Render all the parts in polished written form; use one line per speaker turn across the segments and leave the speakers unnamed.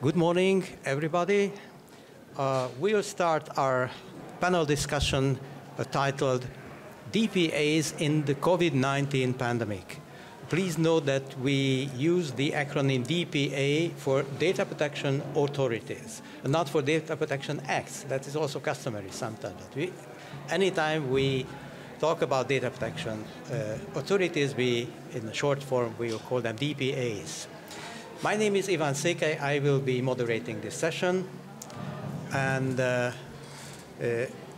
Good morning, everybody. We will start our panel discussion titled DPAs in the COVID-19 pandemic. Please note that we use the acronym DPA for Data Protection Authorities, and not for Data Protection Acts. That is also customary sometimes. Anytime we talk about data protection authorities, in the short form, we will call them DPAs. My name is Ivan Székely. I will be moderating this session. And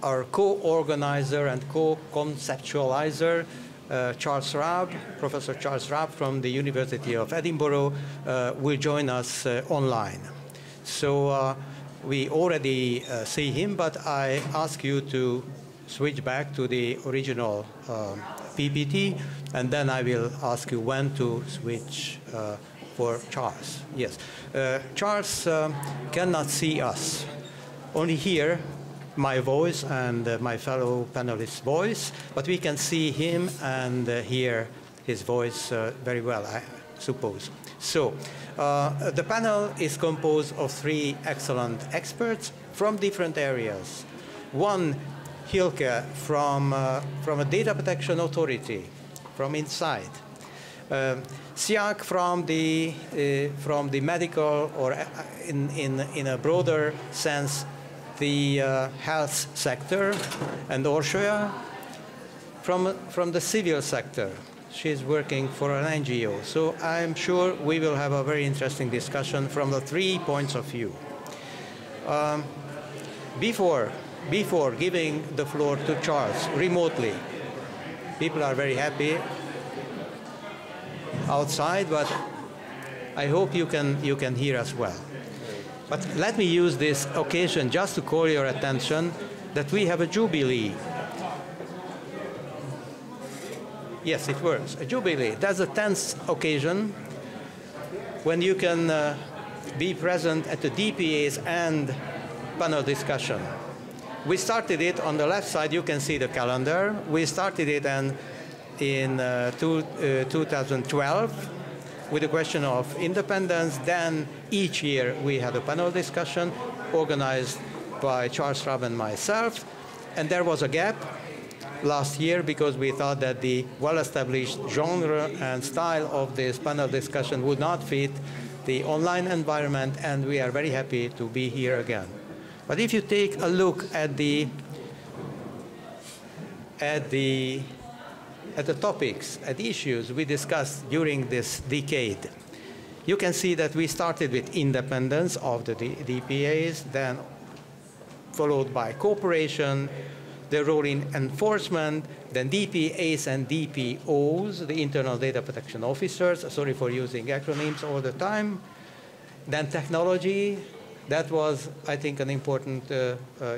our co-organizer and co-conceptualizer, Professor Charles Robb from the University of Edinburgh, will join us online. So we already see him, but I ask you to switch back to the original PPT, and then I will ask you when to switch for Charles. Yes, Charles cannot see us, only hear my voice and my fellow panelists' voice, but we can see him and hear his voice very well, I suppose. So the panel is composed of three excellent experts from different areas. One, Hilke from a data protection authority, from inside. Siak from the medical, or in a broader sense, the health sector, and Orsoya from the civil sector. She's working for an NGO. So I'm sure we will have a very interesting discussion from the 3 points of view. Before giving the floor to Charles remotely, people are very happy outside, but I hope you can hear us well. But let me use this occasion just to call your attention that we have a jubilee. Yes, it works. A jubilee. That's the 10th occasion when you can be present at the DPA's and panel discussion. We started it on the left side. You can see the calendar. We started it in 2012 with the question of independence. Then each year we had a panel discussion organized by Charles Robb and myself. And there was a gap last year because we thought that the well-established genre and style of this panel discussion would not fit the online environment, and we are very happy to be here again. But if you take a look at the topics, at the issues we discussed during this decade, you can see that we started with independence of the DPAs, then followed by cooperation, the role in enforcement, then DPAs and DPOs, the internal data protection officers. Sorry for using acronyms all the time. Then technology. That was, I think, an important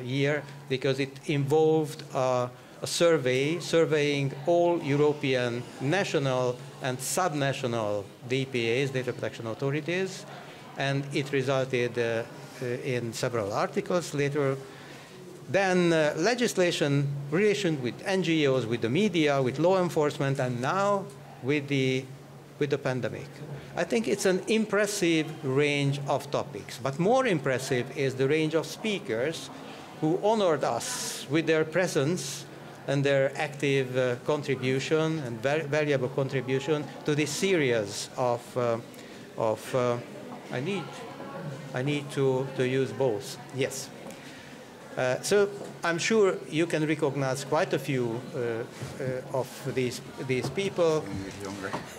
year because it involved a survey, surveying all European national and subnational DPAs, data protection authorities, and it resulted in several articles later. Then legislation, relation with NGOs, with the media, with law enforcement, and now with the pandemic. I think it's an impressive range of topics, but more impressive is the range of speakers who honored us with their presence and their active contribution and valuable contribution to this series of I need to use both. Yes. So I'm sure you can recognize quite a few of these people.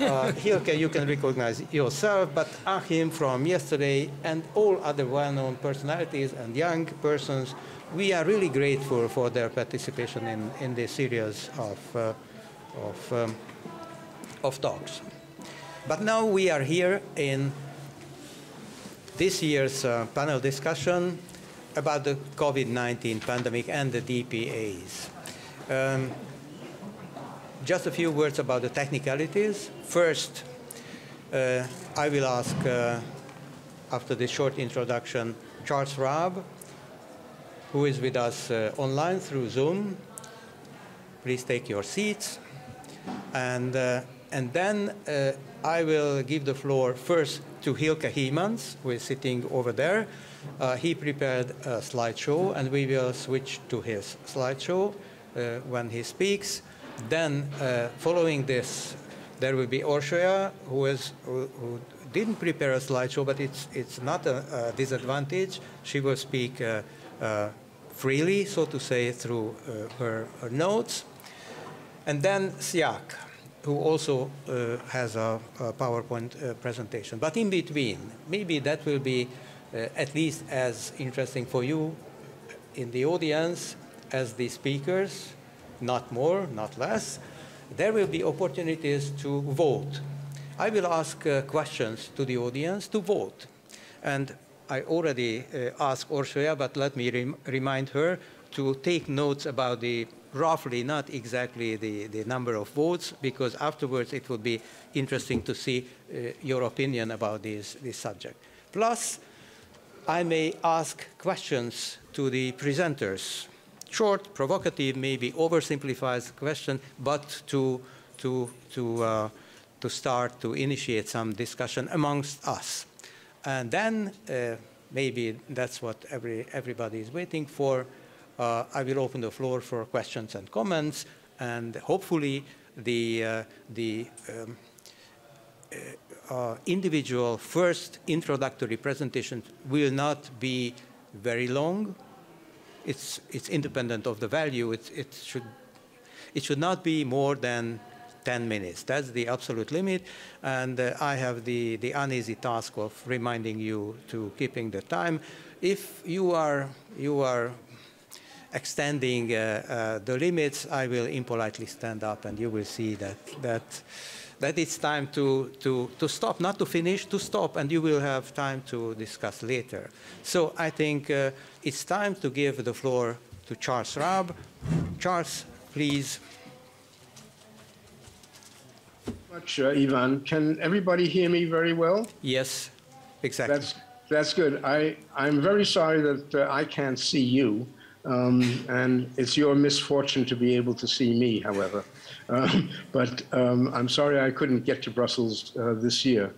Hilke, you can recognize yourself, but Achim from yesterday and all other well-known personalities and young persons, we are really grateful for their participation in this series of talks. But now we are here in this year's panel discussion about the COVID-19 pandemic and the DPAs. Just a few words about the technicalities. First, I will ask, after this short introduction, Charles Robb, who is with us online through Zoom. Please take your seats. And And then I will give the floor first to Hilke Heemans, who is sitting over there. He prepared a slideshow, and we will switch to his slideshow when he speaks. Then, following this, there will be Orsoya, who didn't prepare a slideshow, but it's not a disadvantage. She will speak freely, so to say, through her notes. And then Siak, who also has a PowerPoint presentation. But in between, maybe that will be at least as interesting for you in the audience as the speakers, not more, not less. There will be opportunities to vote. I will ask questions to the audience to vote. And I already asked Orsoya, but let me remind her to take notes about the roughly, not exactly the number of votes, because afterwards it would be interesting to see your opinion about this subject. Plus, I may ask questions to the presenters. Short, provocative, maybe oversimplified question, but to start to initiate some discussion amongst us. And then maybe that's what everybody is waiting for. I will open the floor for questions and comments, and hopefully the individual first introductory presentation will not be very long. It's independent of the value. It should not be more than 10 minutes. That's the absolute limit, and I have the uneasy task of reminding you to keeping the time. If you are extending the limits, I will impolitely stand up, and you will see that it's time to stop, not to finish, to stop, and you will have time to discuss later. So I think it's time to give the floor to Charles Robb. Charles, please.
Much, Ivan. Can everybody hear me very well?
Yes, exactly.
That's good. I'm very sorry that I can't see you, and it's your misfortune to be able to see me, however. But I'm sorry I couldn't get to Brussels this year.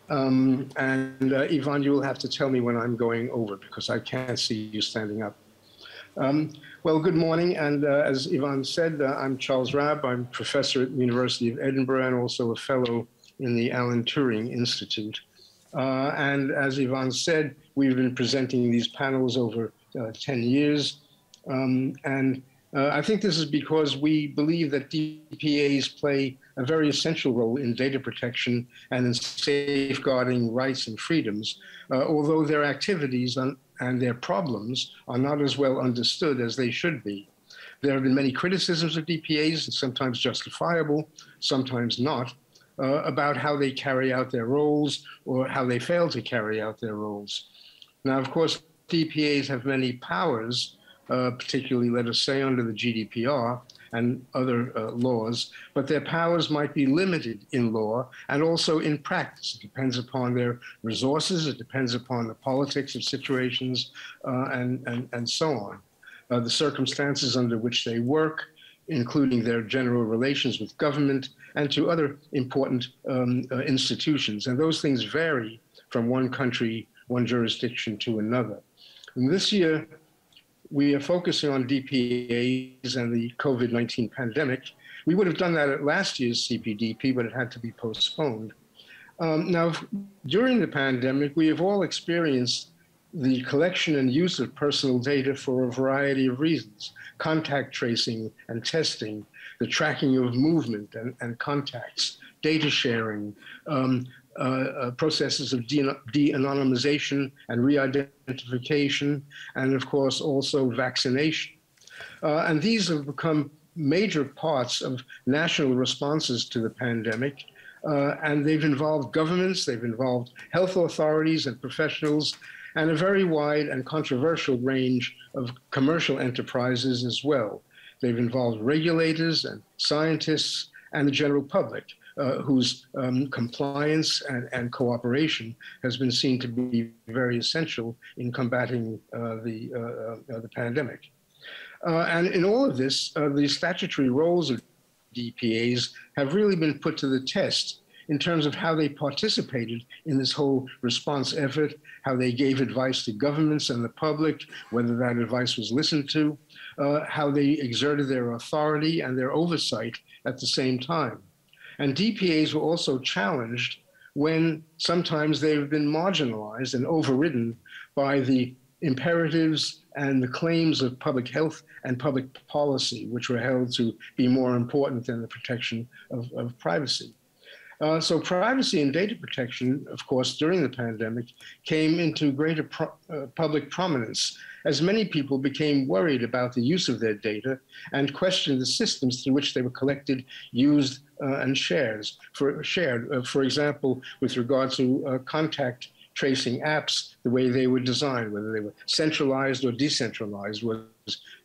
And Ivan, you will have to tell me when I'm going over, because I can't see you standing up. Well, good morning, and as Ivan said, I'm Charles Robb. I'm professor at the University of Edinburgh and also a fellow in the Alan Turing Institute. And as Ivan said, we've been presenting these panels over 10 years. I think this is because we believe that DPAs play a very essential role in data protection and in safeguarding rights and freedoms, although their activities and their problems are not as well understood as they should be. There have been many criticisms of DPAs, sometimes justifiable, sometimes not, about how they carry out their roles or how they fail to carry out their roles. Now, of course, DPAs have many powers, particularly, let us say, under the GDPR and other laws, but their powers might be limited in law and also in practice. It depends upon their resources, it depends upon the politics of situations, and so on. The circumstances under which they work, including their general relations with government and to other important institutions. And those things vary from one country, one jurisdiction to another. And this year, we are focusing on DPAs and the COVID-19 pandemic. We would have done that at last year's CPDP, but it had to be postponed. Now, during the pandemic, we have all experienced the collection and use of personal data for a variety of reasons: contact tracing and testing, the tracking of movement and contacts, data sharing, processes of de-anonymization and re-identification, and of course also vaccination. And these have become major parts of national responses to the pandemic, and they've involved governments, they've involved health authorities and professionals, and a very wide and controversial range of commercial enterprises as well. They've involved regulators and scientists and the general public, whose compliance and cooperation has been seen to be very essential in combating the pandemic. And in all of this, the statutory roles of DPAs have really been put to the test in terms of how they participated in this whole response effort, how they gave advice to governments and the public, whether that advice was listened to, how they exerted their authority and their oversight at the same time. And DPAs were also challenged when sometimes they've been marginalized and overridden by the imperatives and the claims of public health and public policy, which were held to be more important than the protection of privacy. So privacy and data protection, of course, during the pandemic came into greater public prominence as many people became worried about the use of their data and questioned the systems through which they were collected, used, and shared. For example, with regard to contact tracing apps, the way they were designed, whether they were centralized or decentralized, was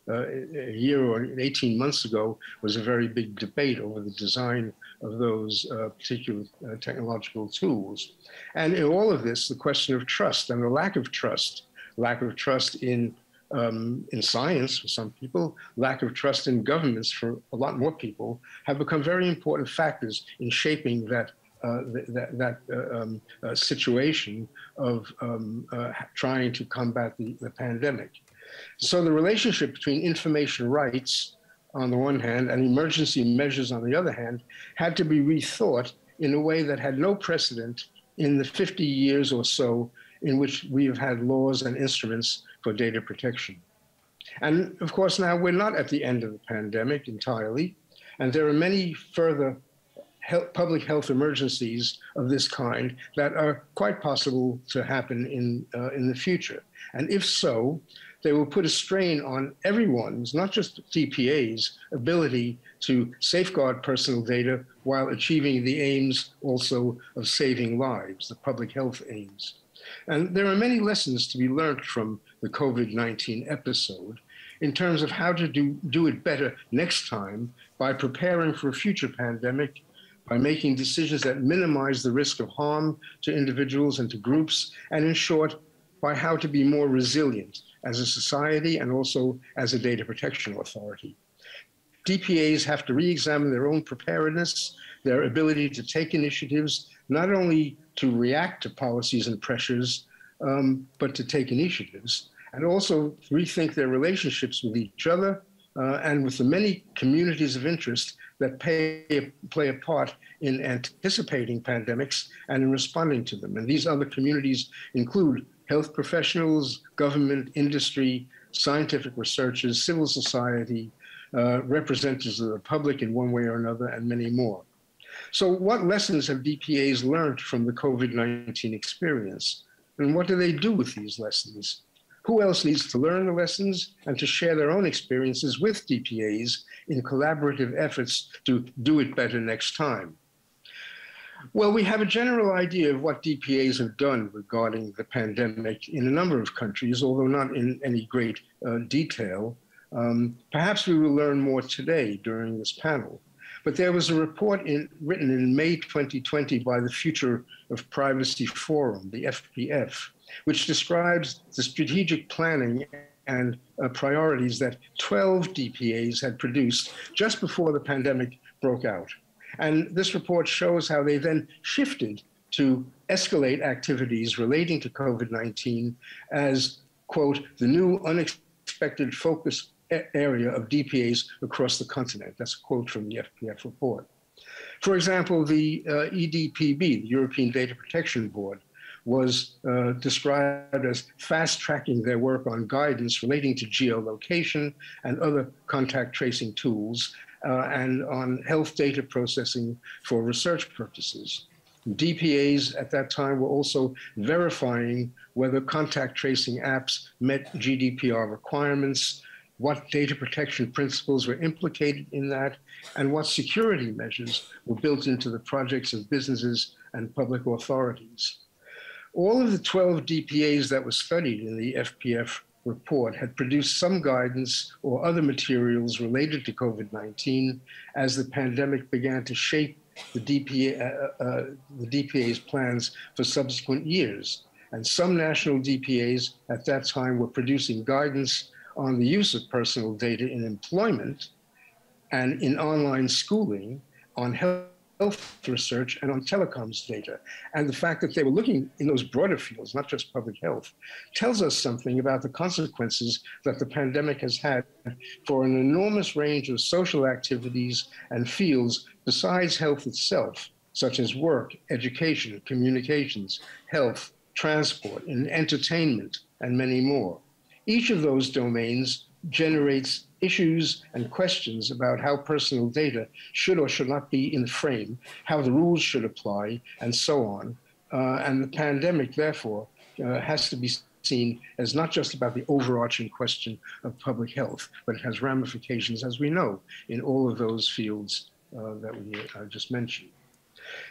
a year or 18 months ago was a very big debate over the design of those particular technological tools. And in all of this, the question of trust and the lack of trust in science for some people, lack of trust in governments for a lot more people, have become very important factors in shaping that situation of trying to combat the pandemic. So the relationship between information rights on the one hand and emergency measures on the other hand had to be rethought in a way that had no precedent in the 50 years or so in which we have had laws and instruments for data protection. And of course, now we're not at the end of the pandemic entirely, and there are many further public health emergencies of this kind that are quite possible to happen in the future. And if so, they will put a strain on everyone's, not just DPA's, ability to safeguard personal data while achieving the aims also of saving lives, the public health aims. And there are many lessons to be learned from the COVID-19 episode in terms of how to do it better next time by preparing for a future pandemic, by making decisions that minimize the risk of harm to individuals and to groups, and in short, by how to be more resilient as a society and also as a data protection authority. DPAs have to re-examine their own preparedness, their ability to take initiatives, not only to react to policies and pressures, but to take initiatives, and also rethink their relationships with each other and with the many communities of interest that play a part in anticipating pandemics and in responding to them. And these other communities include health professionals, government, industry, scientific researchers, civil society, representatives of the public in one way or another, and many more. So what lessons have DPAs learned from the COVID-19 experience? And what do they do with these lessons? Who else needs to learn the lessons and to share their own experiences with DPAs in collaborative efforts to do it better next time? Well, we have a general idea of what DPAs have done regarding the pandemic in a number of countries, although not in any great detail. Perhaps we will learn more today during this panel. But there was a report written in May 2020 by the Future of Privacy Forum, the FPF, which describes the strategic planning and priorities that 12 DPAs had produced just before the pandemic broke out. And this report shows how they then shifted to escalate activities relating to COVID-19 as, quote, the new unexpected focus area of DPAs across the continent. That's a quote from the FPF report. For example, the EDPB, the European Data Protection Board, was described as fast-tracking their work on guidance relating to geolocation and other contact tracing tools and on health data processing for research purposes. DPAs at that time were also verifying whether contact tracing apps met GDPR requirements, what data protection principles were implicated in that, and what security measures were built into the projects of businesses and public authorities. All of the 12 DPAs that were studied in the FPF report had produced some guidance or other materials related to COVID-19 as the pandemic began to shape the DPA's plans for subsequent years. And some national DPAs at that time were producing guidance on the use of personal data in employment, and in online schooling, on health research, and on telecoms data. And the fact that they were looking in those broader fields, not just public health, tells us something about the consequences that the pandemic has had for an enormous range of social activities and fields besides health itself, such as work, education, communications, health, transport, and entertainment, and many more. Each of those domains generates issues and questions about how personal data should or should not be in the frame, how the rules should apply, and so on. And the pandemic, therefore, has to be seen as not just about the overarching question of public health, but it has ramifications, as we know, in all of those fields that we just mentioned.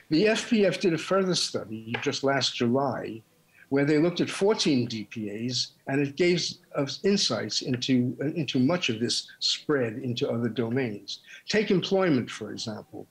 The FPF did a further study just last July where they looked at 14 DPAs, and it gave us insights into much of this spread into other domains. Take employment, for example.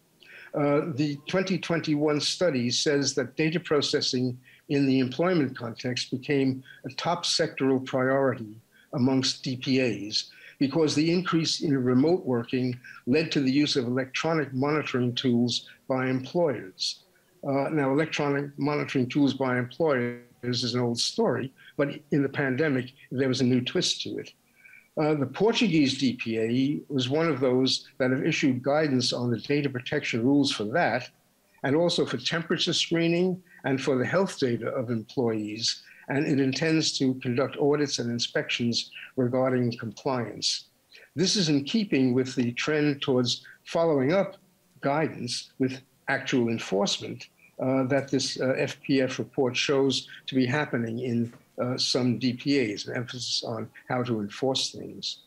The 2021 study says that data processing in the employment context became a top sectoral priority amongst DPAs because the increase in remote working led to the use of electronic monitoring tools by employers. Now, electronic monitoring tools by employers is an old story, but in the pandemic, there was a new twist to it. The Portuguese DPA was one of those that have issued guidance on the data protection rules for that, and also for temperature screening and for the health data of employees. And it intends to conduct audits and inspections regarding compliance. This is in keeping with the trend towards following up guidance with actual enforcement that this FPF report shows to be happening in some DPAs, an emphasis on how to enforce things.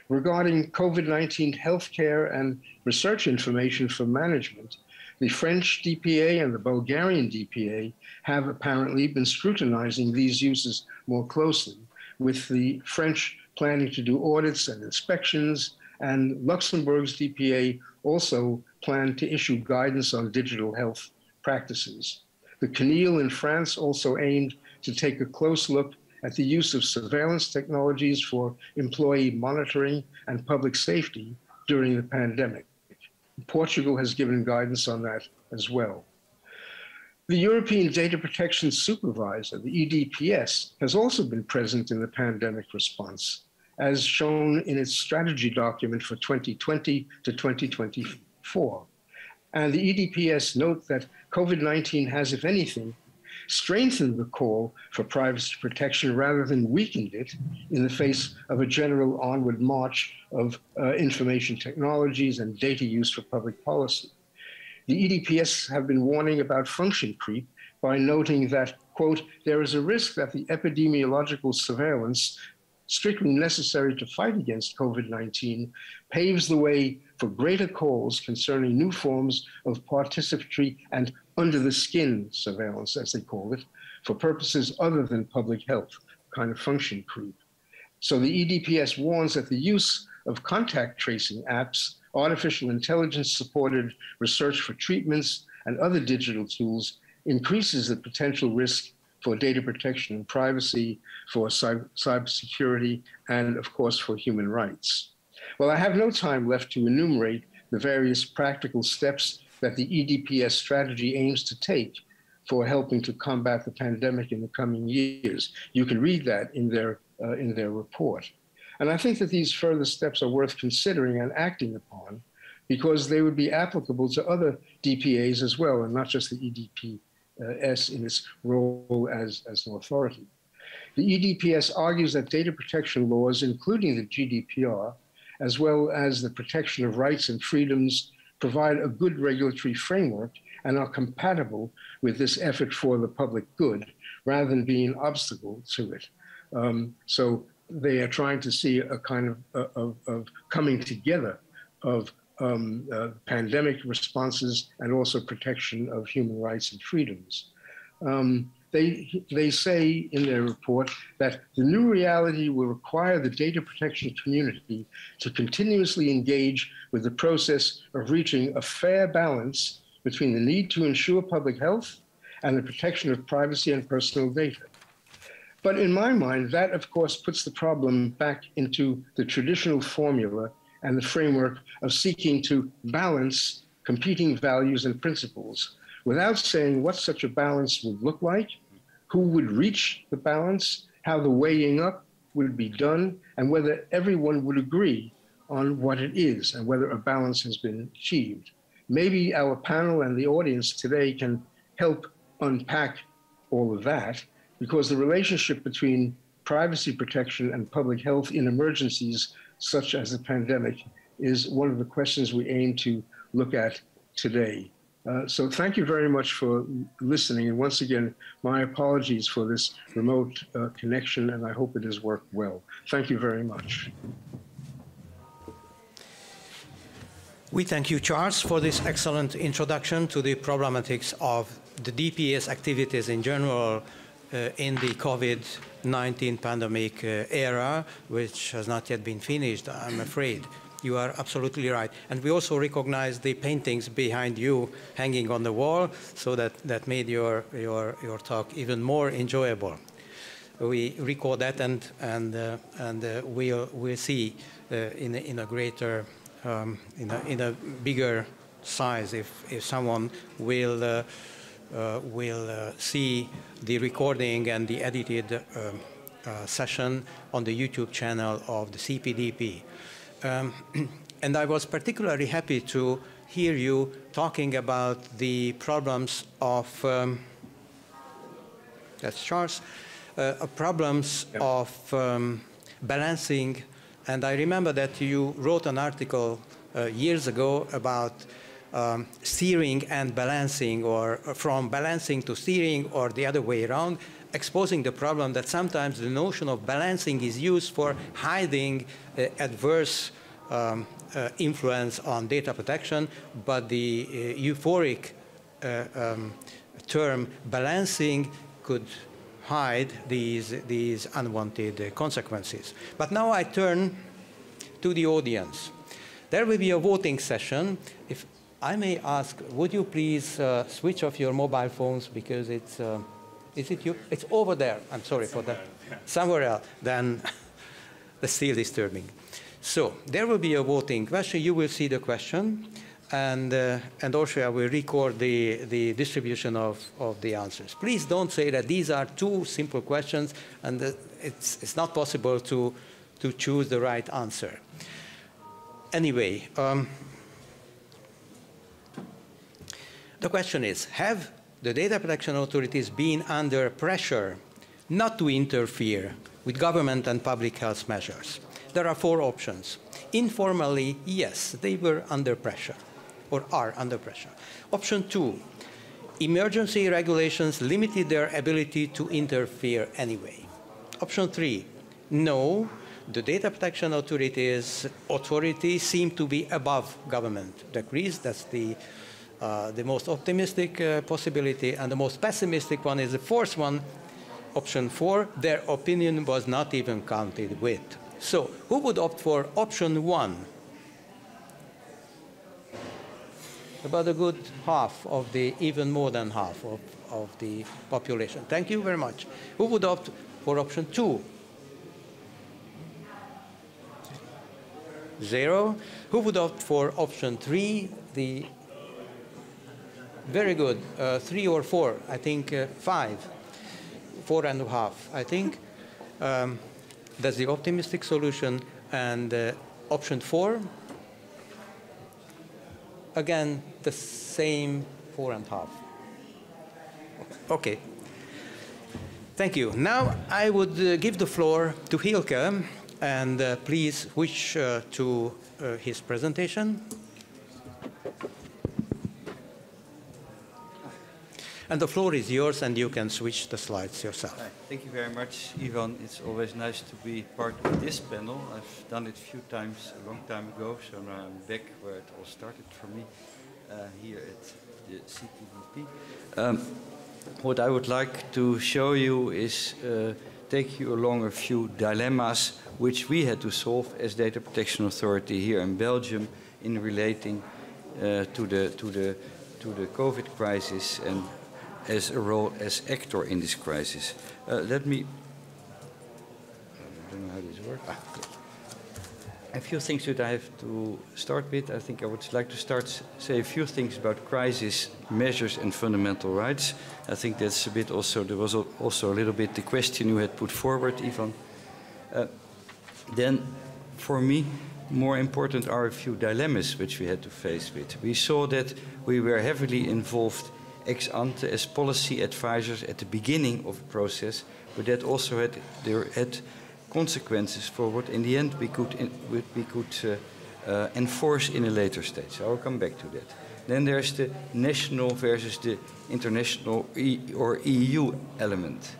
Regarding COVID-19 healthcare and research information for management, the French DPA and the Bulgarian DPA have apparently been scrutinizing these uses more closely, with the French planning to do audits and inspections, and Luxembourg's DPA also planned to issue guidance on digital health practices. The CNIL in France also aimed to take a close look at the use of surveillance technologies for employee monitoring and public safety during the pandemic. Portugal has given guidance on that as well. The European Data Protection Supervisor, the EDPS, has also been present in the pandemic response, as shown in its strategy document for 2020 to 2024. And the EDPS note that COVID-19 has, if anything, strengthened the call for privacy protection rather than weakened it in the face of a general onward march of information technologies and data use for public policy. The EDPS have been warning about function creep by noting that, quote, there is a risk that the epidemiological surveillance strictly necessary to fight against COVID-19 paves the way for greater calls concerning new forms of participatory and under-the-skin surveillance, as they call it, for purposes other than public health, kind of function creep. So the EDPS warns that the use of contact tracing apps, artificial intelligence-supported research for treatments, and other digital tools increases the potential risk for data protection and privacy, for cybersecurity, and of course for human rights. Well, I have no time left to enumerate the various practical steps that the EDPS strategy aims to take for helping to combat the pandemic in the coming years. You can read that in their report. And I think that these further steps are worth considering and acting upon because they would be applicable to other DPAs as well, and not just the EDPS in its role as an authority. The EDPS argues that data protection laws, including the GDPR, as well as the protection of rights and freedoms, provide a good regulatory framework and are compatible with this effort for the public good, rather than being an obstacle to it. So they are trying to see a kind of coming together of pandemic responses and also protection of human rights and freedoms. They say in their report that the new reality will require the data protection community to continuously engage with the process of reaching a fair balance between the need to ensure public health and the protection of privacy and personal data. But in my mind, that of course puts the problem back into the traditional formula and the framework of seeking to balance competing values and principles without saying what such a balance would look like, who would reach the balance, how the weighing up would be done, and whether everyone would agree on what it is and whether a balance has been achieved. Maybe our panel and the audience today can help unpack all of that, because the relationship between privacy protection and public health in emergencies such as a pandemic is one of the questions we aim to look at today. So thank you very much for listening. And once again, my apologies for this remote connection, and I hope it has worked well. Thank you very much.
We thank you, Charles, for this excellent introduction to the problematics of the DPS activities in general in the COVID-19 pandemic era, which has not yet been finished, I'm afraid. You are absolutely right. And we also recognize the paintings behind you hanging on the wall, so that made your talk even more enjoyable. We record that, and we'll see in a greater, in a bigger size if someone will see the recording and the edited session on the YouTube channel of the CPDP. And I was particularly happy to hear you talking about the problems of, that's Charles, problems of balancing. And I remember that you wrote an article years ago about steering and balancing, or from balancing to steering, or the other way around, exposing the problem that sometimes the notion of balancing is used for hiding adverse influence on data protection, but the euphoric term balancing could hide these unwanted consequences. But now I turn to the audience. There will be a voting session. If I may ask, would you please switch off your mobile phones, because it's, is it you? It's over there. I'm sorry for that. Somewhere else. Then that's still disturbing. So there will be a voting question. You will see the question, and also I will record the distribution of the answers. Please don't say that these are two simple questions and it's not possible to choose the right answer. Anyway, the question is, have the data protection authorities been under pressure not to interfere with government and public health measures? There are four options. Informally, yes, they were under pressure, or are under pressure. Option 2, emergency regulations limited their ability to interfere anyway. Option 3, no, the data protection authorities seem to be above government decrees. That's the most optimistic possibility, and the most pessimistic one is the fourth one, option 4, their opinion was not even counted with. So, who would opt for option 1? About a good half of the, even more than half of the population. Thank you very much. Who would opt for option 2? 0. Who would opt for option 3? The very good, 3 or 4, I think 5, 4.5, I think. That's the optimistic solution. And option 4, again, the same 4.5. Okay. Thank you. Now I would give the floor to Hilke, and please switch to his presentation. And the floor is yours, and you can switch the slides yourself.
Thank you very much, Ivan. It's always nice to be part of this panel. I've done it a few times a long time ago, so now I'm back where it all started for me, here at the CPDP. What I would like to show you is take you along a few dilemmas which we had to solve as Data Protection Authority here in Belgium in relating to the COVID crisis and as a role as actor in this crisis. Let me, I don't know how this works. A few things that I have to start with. I think I would like to say a few things about crisis measures and fundamental rights. I think that's a bit also, there was also a little bit the question you had put forward, Ivan. Then, for me, more important are a few dilemmas which we had to face with. We saw that we were heavily involved ex ante as policy advisors at the beginning of the process, but that also had consequences for what in the end we could enforce in a later stage. I will come back to that. Then there's the national versus the international or EU element.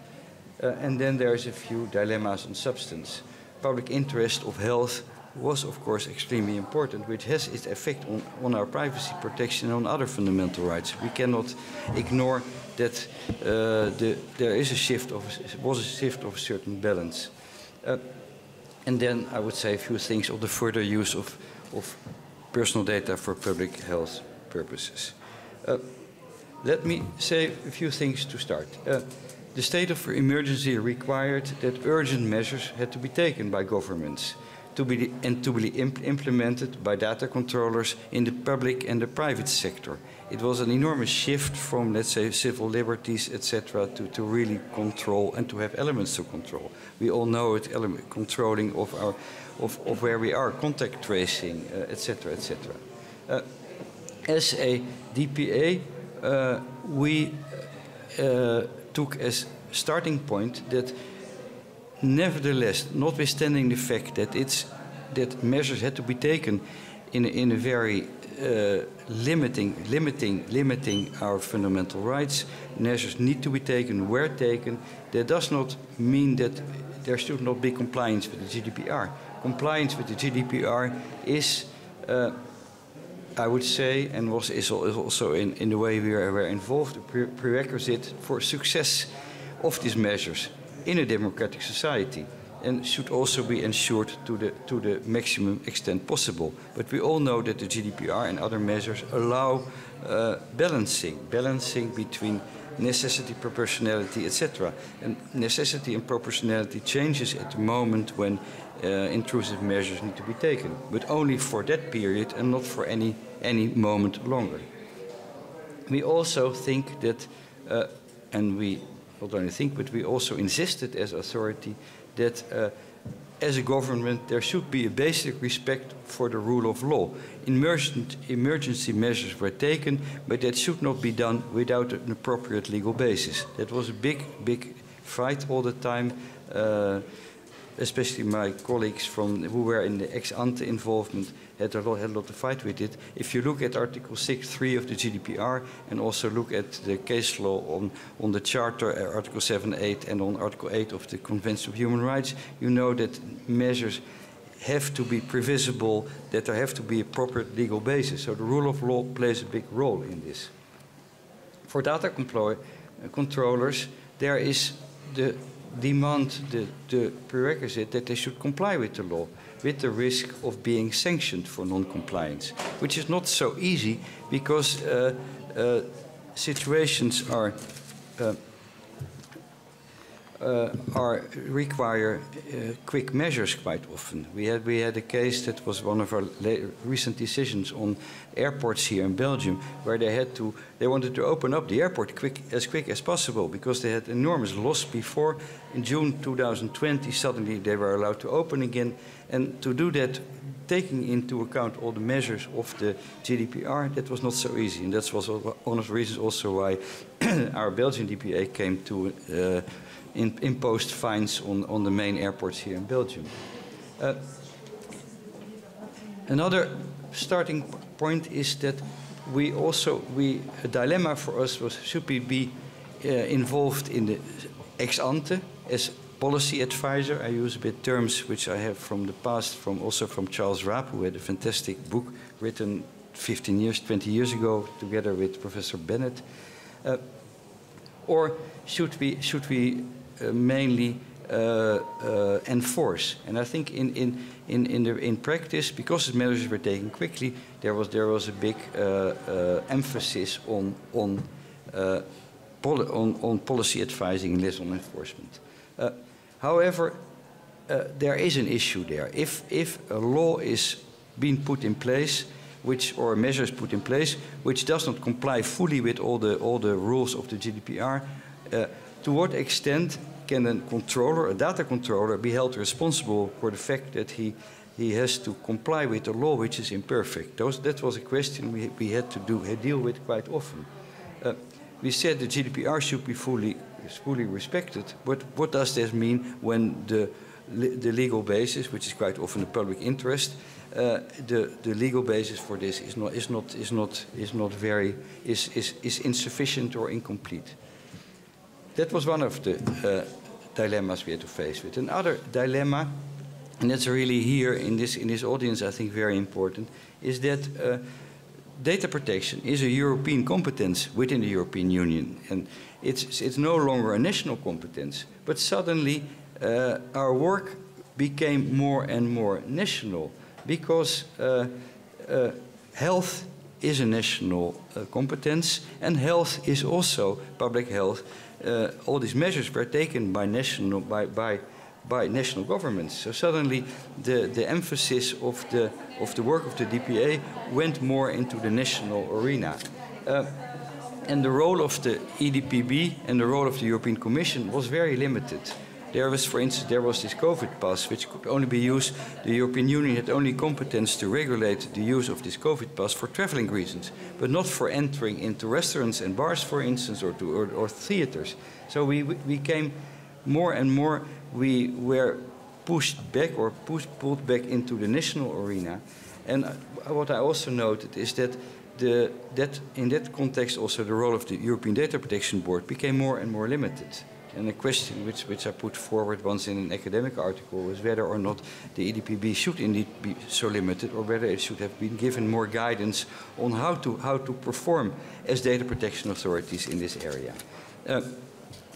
And then there's a few dilemmas on substance. Public interest of health was, of course, extremely important, which has its effect on our privacy protection and on other fundamental rights. We cannot ignore that there is a shift of a certain balance. And then I would say a few things on the further use of personal data for public health purposes. Let me say a few things to start. The state of emergency required that urgent measures had to be taken by governments to be implemented by data controllers in the public and the private sector. It was an enormous shift from, let's say, civil liberties, etc., to really control and to have elements to control. We all know it, controlling of where we are, contact tracing, etc., etc. As a DPA, we took as starting point that nevertheless, notwithstanding the fact that measures had to be taken in a very limiting our fundamental rights, measures need to be taken, were taken. That does not mean that there should not be compliance with the GDPR. Compliance with the GDPR is, I would say, and is also in the way we were involved, a prerequisite for success of these measures in a democratic society, and should also be ensured to the maximum extent possible. But we all know that the GDPR and other measures allow balancing between necessity, proportionality, etc. And necessity and proportionality changes at the moment when intrusive measures need to be taken, but only for that period and not for any moment longer. We also think that, and we not only think, but we also insisted as authority that as a government there should be a basic respect for the rule of law. Emergency measures were taken, but that should not be done without an appropriate legal basis. That was a big fight all the time, especially my colleagues who were in the ex-ante involvement had a lot to fight with it. If you look at Article 6.3 of the GDPR and also look at the case law on the Charter, Article 7.8, and on Article 8 of the Convention of Human Rights, you know that measures have to be previsible, that there have to be a proper legal basis. So the rule of law plays a big role in this. For data controllers, there is the demand, the prerequisite that they should comply with the law, with the risk of being sanctioned for non-compliance, which is not so easy because situations require quick measures quite often. We had a case that was one of our recent decisions on airports here in Belgium, where they wanted to open up the airport as quick as possible because they had enormous loss before. In June 2020, suddenly they were allowed to open again, and to do that, taking into account all the measures of the GDPR, that was not so easy, and that was one of the reasons also why our Belgian DPA came to imposed fines on the main airports here in Belgium. Another starting point is that a dilemma for us was, should we be involved in the ex-ante as policy advisor? I use a bit terms which I have from the past, also from Charles Robb, who had a fantastic book written 20 years ago together with Professor Bennett. Or should we mainly enforce? And I think in practice, because the measures were taken quickly, there was a big emphasis on policy advising and less on enforcement. However, there is an issue there. If a law is being put in place, or measures put in place, which does not comply fully with all the rules of the GDPR, to what extent can a controller, a data controller, be held responsible for the fact that he has to comply with a law which is imperfect? That was a question we had to deal with quite often. We said the GDPR should be fully respected, but what does this mean when the legal basis, which is quite often the public interest, the legal basis for this is insufficient or incomplete? That was one of the dilemmas we had to face with. Another dilemma, and that's really here in this audience, I think very important, is that data protection is a European competence within the European Union, and it's no longer a national competence. But suddenly, our work became more and more national, because health is a national competence, and health is also public health. All these measures were taken by national governments. So suddenly the emphasis of the work of the DPA went more into the national arena. And the role of the EDPB and the role of the European Commission was very limited. There was, for instance, this COVID-Pass, which could only be used. The European Union had only competence to regulate the use of this COVID-Pass for traveling reasons, but not for entering into restaurants and bars, for instance, or theaters. So we came more and more, we were pushed back or pulled back into the national arena. And what I also noted is that in that context also the role of the European Data Protection Board became more and more limited. And a question which I put forward once in an academic article was whether or not the EDPB should indeed be so limited, or whether it should have been given more guidance on how to perform as data protection authorities in this area,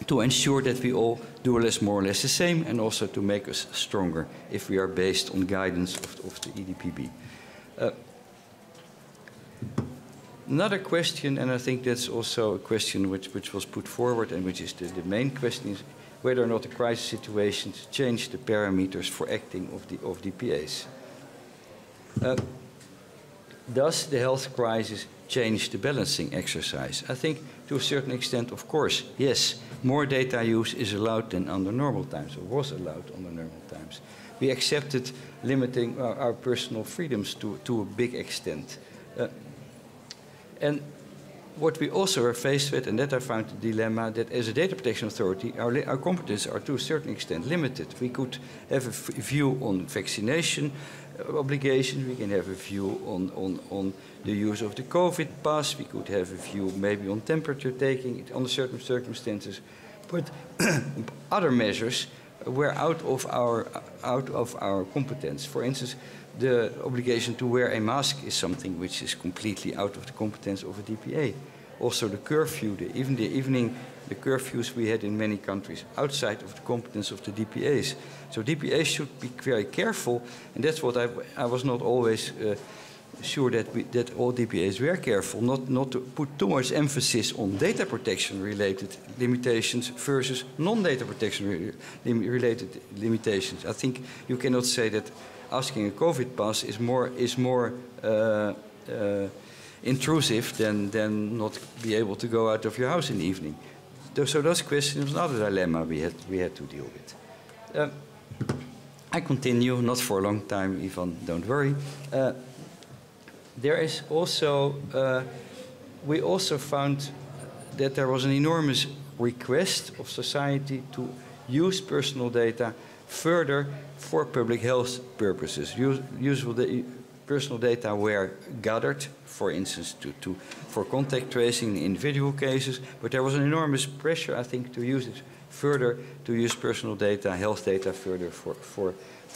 to ensure that we all do more or less the same, and also to make us stronger if we are based on guidance of the EDPB. Another question, and I think that's also a question which was put forward, and which is the main question, is whether or not the crisis situations change the parameters for acting of DPAs. Does the health crisis change the balancing exercise? I think to a certain extent, of course, yes. More data use is allowed than under normal times, or was allowed under normal times. We accepted limiting our personal freedoms to a big extent. And what we also are faced with, and that I found a dilemma, that as a data protection authority, our competences are to a certain extent limited. We could have a view on vaccination obligations, we can have a view on the use of the COVID pass, we could have a view maybe on temperature taking under certain circumstances, but other measures were out of our competence. For instance, the obligation to wear a mask is something which is completely out of the competence of a DPA. Also the curfew, the curfews we had in many countries, outside of the competence of the DPAs. So DPAs should be very careful, and that's what I was not always sure that all DPAs were careful, not to put too much emphasis on data protection related limitations versus non-data protection related limitations. I think you cannot say that asking a COVID pass is more intrusive than not be able to go out of your house in the evening. So those questions was another dilemma we had to deal with. I continue, not for a long time, Ivan, don't worry. There is also, we also found that there was an enormous request of society to use personal data further for public health purposes. Personal data were gathered, for instance, for contact tracing in individual cases, but there was an enormous pressure, I think, to use it further, to use personal data, health data further for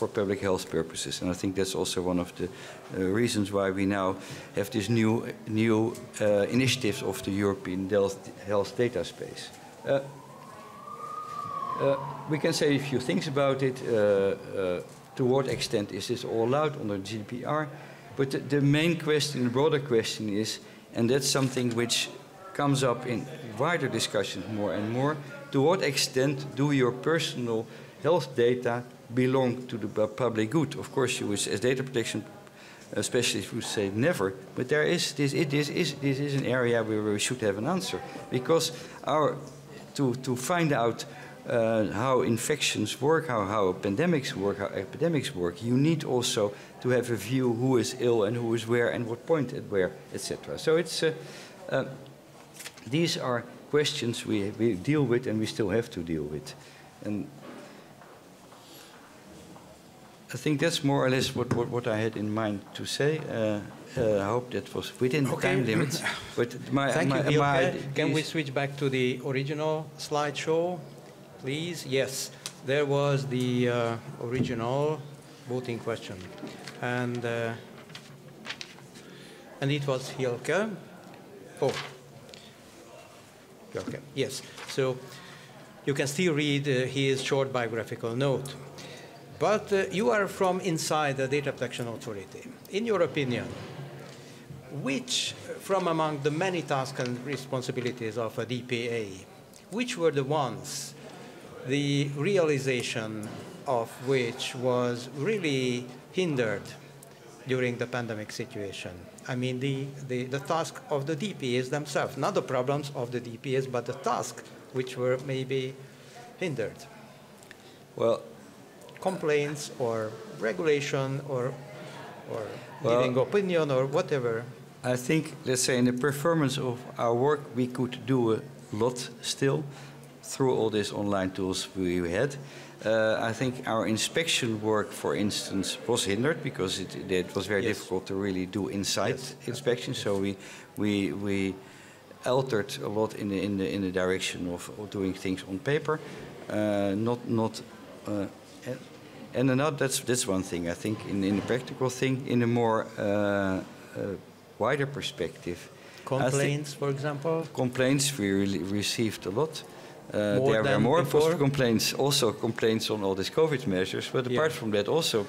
public health purposes. And I think that's also one of the reasons why we now have this new initiatives of the European health data space. We can say a few things about it. To what extent is this all allowed under GDPR? But the main question, the broader question is, and that's something which comes up in wider discussions more and more, to what extent do your personal health data belong to the public good? Of course, you as data protection specialists would say never, but this is an area where we should have an answer, because to find out how infections work, how pandemics work, how epidemics work, you need also to have a view who is ill and who is where and what point at where, etc. So it's these are questions we deal with and we still have to deal with. And I think that's more or less what I had in mind to say. I hope that was within the time limits. But
Can we switch back to the original slideshow, please? Yes, there was the original voting question, and it was Hilke. Oh, Hilke. Yes. So you can still read his short biographical note. But you are from inside the Data Protection Authority. In your opinion, which, from among the many tasks and responsibilities of a DPA, which were the ones, the realization of which was really hindered during the pandemic situation? I mean, the task of the DPAs themselves, not the problems of the DPAs, but the tasks which were maybe hindered.
Well,
complaints or regulation or giving opinion or whatever?
I think, let's say, in the performance of our work, we could do a lot still through all these online tools we had. I think our inspection work, for instance, was hindered because it was very difficult to really do inside inspection. So we altered a lot in the direction of doing things on paper, and another, that's one thing. I think in the practical thing, in a more wider perspective.
Complaints, for example?
Complaints, we received a lot. There were more complaints, also complaints on all these COVID measures. But apart from that, also,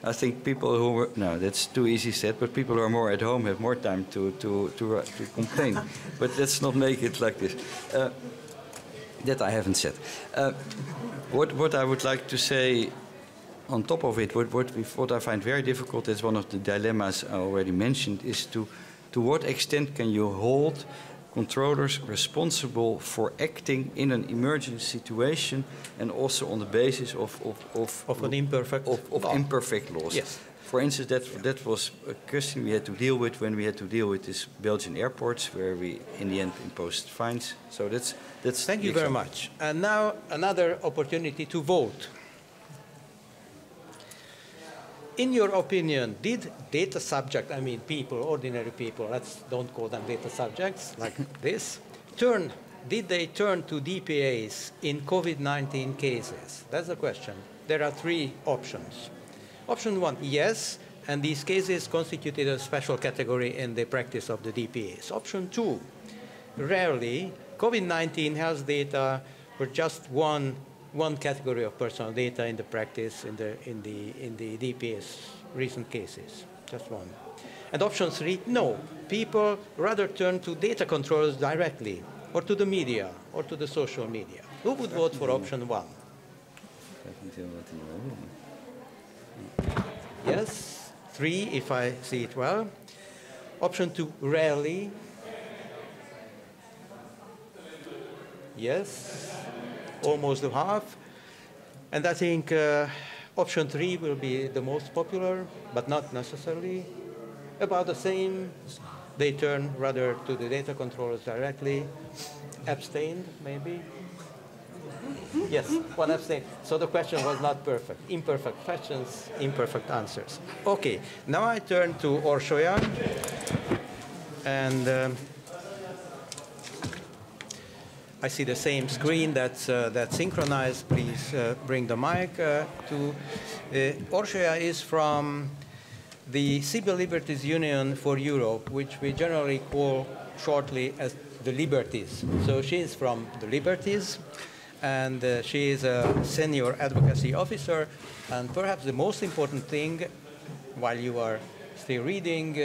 I think people who were, no, that's too easy said, but people who are more at home have more time to complain. But let's not make it like this. That I haven't said. What I would like to say on top of it, what I find very difficult, as one of the dilemmas I already mentioned, is to what extent can you hold controllers responsible for acting in an emergency situation and also on the basis of
an imperfect
imperfect laws.
Yes.
For instance, that was a question we had to deal with when we had to deal with these Belgian airports, where we in the end imposed fines. So that's.
Thank you very much. And now another opportunity to vote. In your opinion, did data subject, I mean people, ordinary people, don't call them data subjects like this, did they turn to DPAs in COVID-19 cases? That's the question. There are three options. Option one, yes, and these cases constituted a special category in the practice of the DPAs. Option two, rarely, COVID-19 health data were just one category of personal data in the practice in the DPS recent cases, just one. And option three, no, people rather turn to data controllers directly, or to the media, or to the social media. Who would vote for option one? Yes, three, if I see it well. Option two, rarely. Yes. Almost half. And I think option three will be the most popular, but not necessarily. About the same, they turn rather to the data controllers directly. Abstained, maybe? Yes, one abstained. So the question was not perfect. Imperfect questions, imperfect answers. Okay, now I turn to Orsolya. And I see the same screen that's synchronized. Please bring the mic to. Orsolya is from the Civil Liberties Union for Europe, which we generally call shortly as the Liberties. So she is from the Liberties, and she is a senior advocacy officer. And perhaps the most important thing, while you are still reading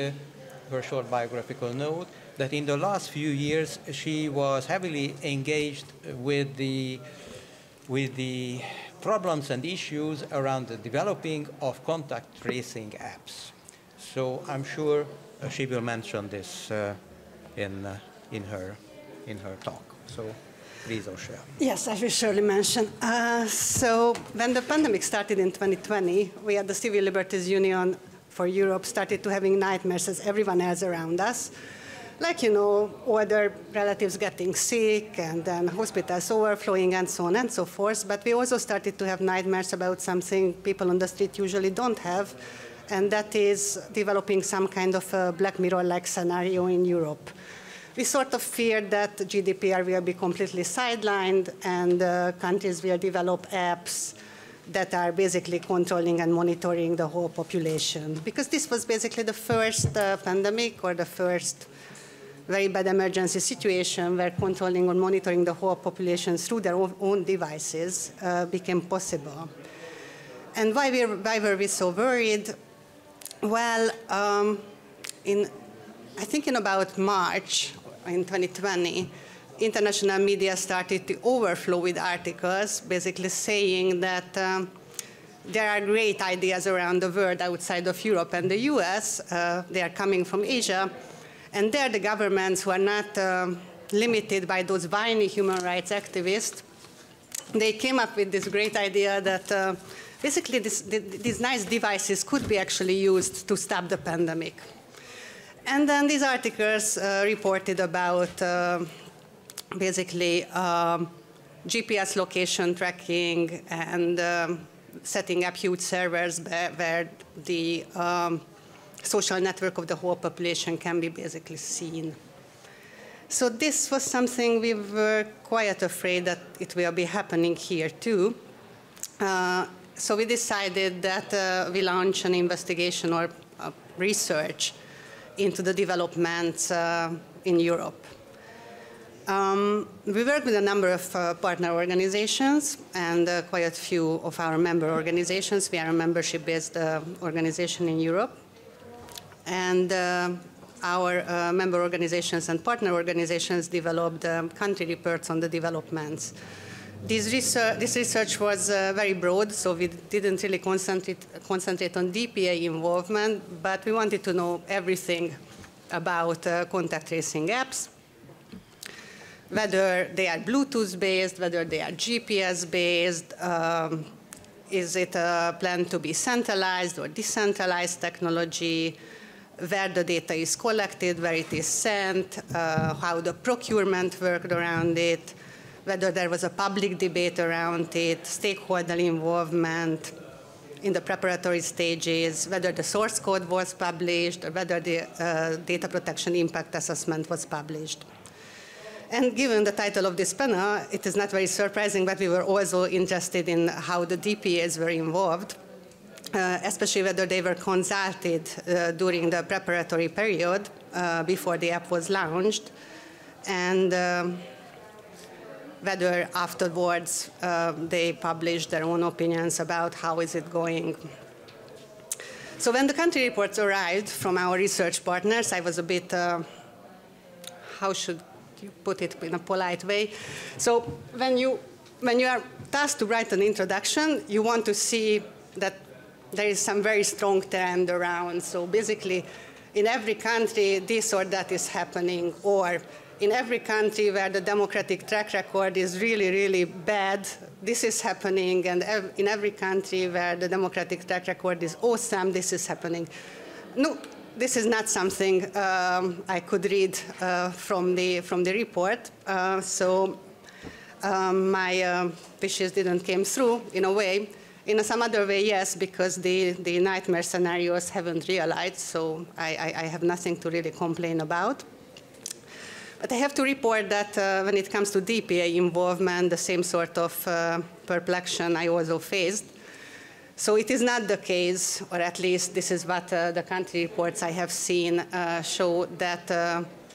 her short biographical note, that in the last few years she was heavily engaged with the problems and issues around the developing of contact tracing apps. So I'm sure she will mention this in her talk. So please, Osha.
Yes, I will surely mention. So when the pandemic started in 2020, we at the Civil Liberties Union for Europe started to having nightmares as everyone else around us. Like, you know, older relatives getting sick and then hospitals overflowing and so on and so forth. But we also started to have nightmares about something people on the street usually don't have, and that is developing some kind of a Black Mirror-like scenario in Europe. We sort of feared that GDPR will be completely sidelined and countries will develop apps that are basically controlling and monitoring the whole population. Because this was basically the first pandemic or the first very bad emergency situation where controlling or monitoring the whole population through their own devices became possible. And why were we so worried? Well, I think in about March in 2020, international media started to overflow with articles basically saying that there are great ideas around the world outside of Europe and the US. They are coming from Asia. And there the governments who are not limited by those whiny human rights activists, they came up with this great idea that basically these nice devices could be actually used to stop the pandemic. And then these articles reported about basically GPS location tracking and setting up huge servers where the social network of the whole population can be basically seen. So this was something we were quite afraid that it will be happening here too. So we decided that we launch an investigation or research into the developments in Europe. We work with a number of partner organizations and quite a few of our member organizations. We are a membership-based organization in Europe. And our member organizations and partner organizations developed country reports on the developments. This research was very broad, so we didn't really concentrate on DPA involvement, but we wanted to know everything about contact tracing apps, whether they are Bluetooth-based, whether they are GPS-based, is it planned to be centralized or decentralized technology, where the data is collected, where it is sent, how the procurement worked around it, whether there was a public debate around it, stakeholder involvement in the preparatory stages, whether the source code was published, or whether the data protection impact assessment was published. And given the title of this panel, it is not very surprising that we were also interested in how the DPAs were involved, especially whether they were consulted during the preparatory period before the app was launched, and whether afterwards they published their own opinions about how is it going. So when the country reports arrived from our research partners, I was a bit, how should you put it in a polite way? So when you are tasked to write an introduction, you want to see that there is some very strong trend around. So basically, in every country, this or that is happening, or in every country where the democratic track record is really, really bad, this is happening, and in every country where the democratic track record is awesome, this is happening. No, this is not something I could read from the report. So my wishes didn't come through in a way. In some other way, yes, because the nightmare scenarios haven't realized, so I have nothing to really complain about. But I have to report that when it comes to DPA involvement, the same sort of perplexion I also faced. So it is not the case, or at least this is what the country reports I have seen show, that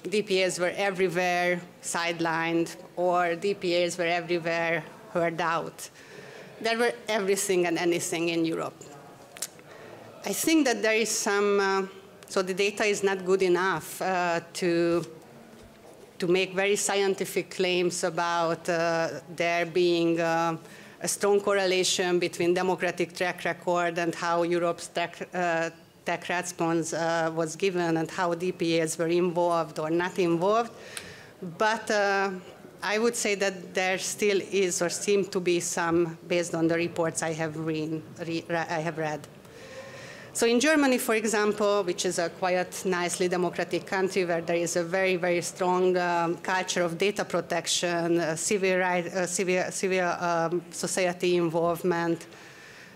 DPAs were everywhere sidelined, or DPAs were everywhere heard out. There were everything and anything in Europe. I think that there is some, so the data is not good enough to to make very scientific claims about there being a strong correlation between democratic track record and how Europe's tech response was given and how DPAs were involved or not involved. But I would say that there still is or seem to be some, based on the reports I have read. So in Germany, for example, which is a quite nicely democratic country where there is a very, very strong culture of data protection, civil society involvement,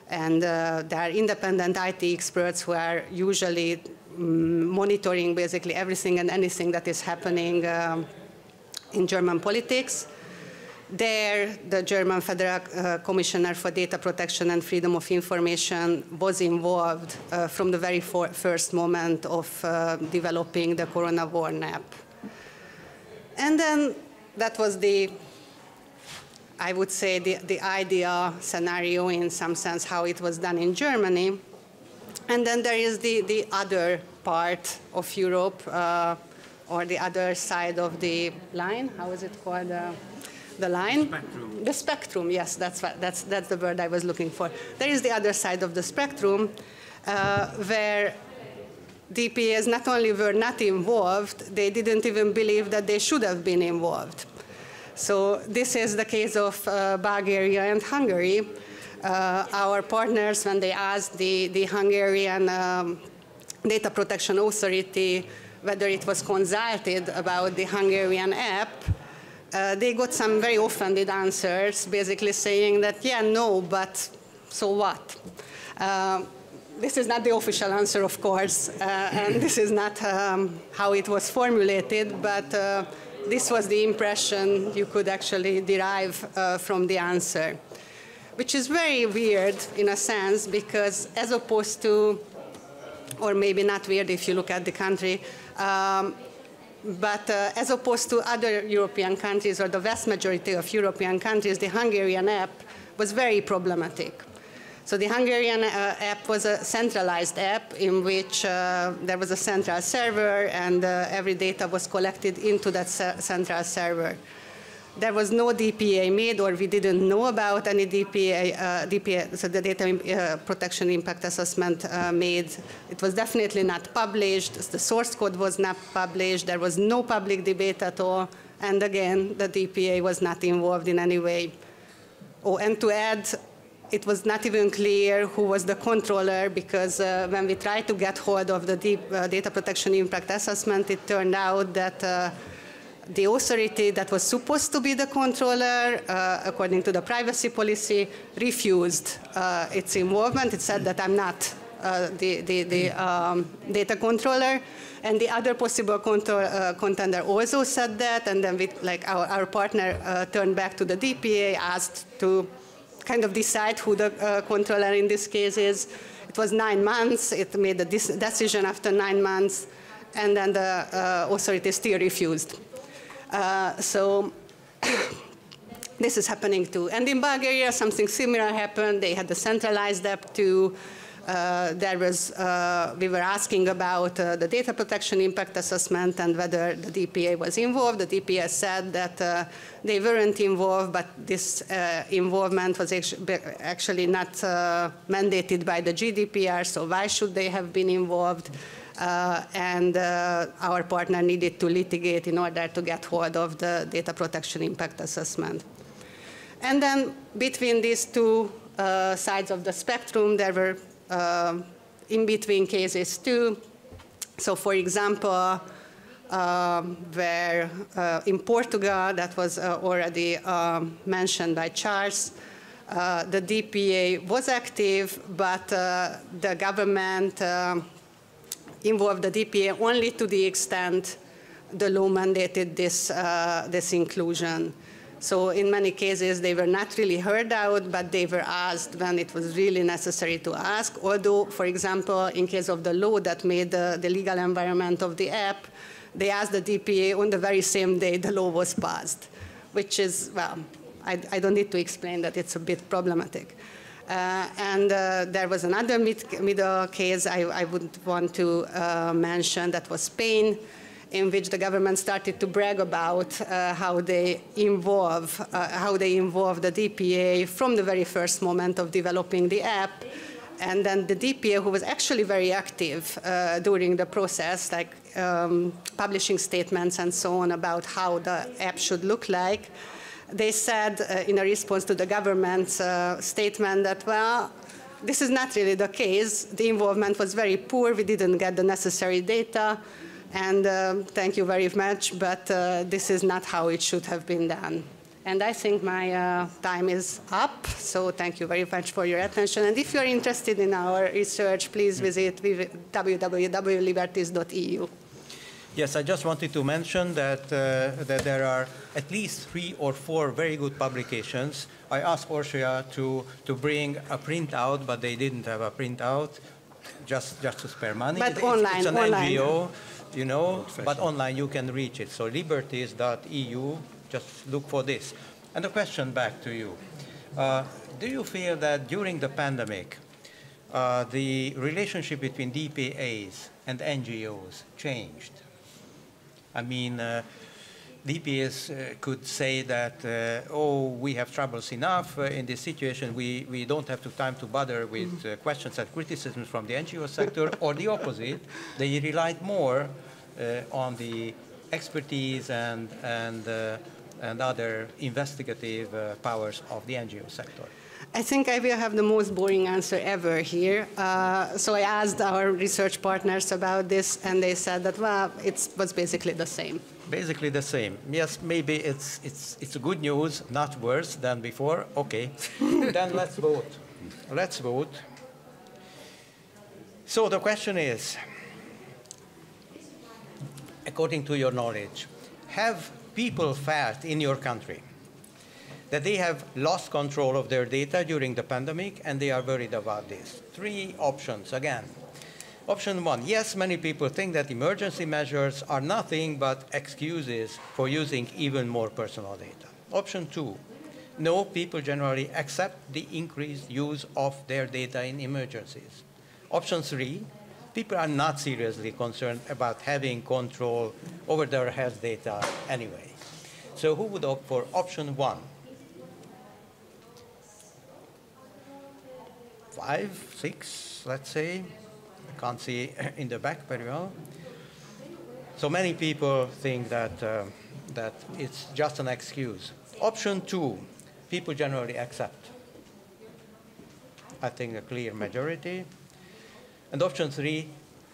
and there are independent IT experts who are usually monitoring basically everything and anything that is happening in German politics. There, the German Federal Commissioner for Data Protection and Freedom of Information was involved from the very first moment of developing the Corona Warn app. And then that was I would say, the ideal scenario in some sense, how it was done in Germany. And then there is the other part of Europe, or the other side of the line. How is it called? The line?
Spectrum.
The spectrum, yes, that's the word I was looking for. There is the other side of the spectrum where DPAs not only were not involved, they didn't even believe that they should have been involved. So this is the case of Bulgaria and Hungary. Our partners, when they asked the Hungarian Data Protection Authority whether it was consulted about the Hungarian app, they got some very offended answers, basically saying that, yeah, no, but so what? This is not the official answer, of course, and this is not how it was formulated, but this was the impression you could actually derive from the answer, which is very weird in a sense, because as opposed to, or maybe not weird if you look at the country, but as opposed to other European countries, or the vast majority of European countries, the Hungarian app was very problematic. So the Hungarian app was a centralized app in which there was a central server, and every data was collected into that central server. There was no DPA made, or we didn't know about any DPA, so the data protection impact assessment made. It was definitely not published. The source code was not published. There was no public debate at all. And again, the DPA was not involved in any way. Oh, and to add, it was not even clear who was the controller, because when we tried to get hold of the data protection impact assessment, it turned out that the authority that was supposed to be the controller, according to the privacy policy, refused its involvement. It said that I'm not the data controller. And the other possible contender also said that. And then our partner turned back to the DPA, asked to kind of decide who the controller in this case is. It was 9 months. It made a decision after 9 months. And then the authority still refused. So this is happening too. And in Bulgaria, something similar happened. They had a centralized app too. We were asking about the data protection impact assessment and whether the DPA was involved. The DPA said that they weren't involved, but this involvement was actually not mandated by the GDPR, so why should they have been involved? And our partner needed to litigate in order to get hold of the data protection impact assessment. And then between these two sides of the spectrum, there were in-between cases too. So for example, where in Portugal, that was already mentioned by Charles, the DPA was active, but the government involved the DPA only to the extent the law mandated this inclusion. So in many cases, they were not really heard out, but they were asked when it was really necessary to ask. Although, for example, in case of the law that made the legal environment of the app, they asked the DPA on the very same day the law was passed, which is, well, I don't need to explain that it's a bit problematic. And there was another middle case I would want to mention, that was Spain. in which the government started to brag about how they involve the DPA from the very first moment of developing the app. And then the DPA, who was actually very active during the process, like publishing statements and so on about how the app should look like, they said in a response to the government's statement that, well, this is not really the case. The involvement was very poor. We didn't get the necessary data. And thank you very much, but this is not how it should have been done. And I think my time is up, so thank you very much for your attention. And if you're interested in our research, please visit www.liberties.eu.
Yes, I just wanted to mention that, that there are at least 3 or 4 very good publications. I asked Orsia to bring a printout, but they didn't have a printout, just to spare money.
But online,
it's an
online.
NGO, you know, but online you can reach it. So liberties.eu, just look for this. And the question back to you. Do you feel that during the pandemic, the relationship between DPAs and NGOs changed? I mean, DPAs could say that, oh, we have troubles enough in this situation, we don't have the time to bother with questions and criticisms from the NGO sector, or the opposite, they relied more on the expertise and other investigative powers of the NGO sector.
I think I will have the most boring answer ever here. So I asked our research partners about this, and they said that, well, it was basically the same.
Basically the same. Yes, maybe it's good news, not worse than before. Okay, then let's vote. Let's vote. So the question is, according to your knowledge, have people felt in your country that they have lost control of their data during the pandemic and they are worried about this? 3 options again. Option 1, yes, many people think that emergency measures are nothing but excuses for using even more personal data. Option 2, no, people generally accept the increased use of their data in emergencies. Option 3, people are not seriously concerned about having control over their health data anyway. So who would opt for option 1? 5, 6, let's say. I can't see in the back very well. So many people think that, that it's just an excuse. Option 2, people generally accept. I think a clear majority. And option 3,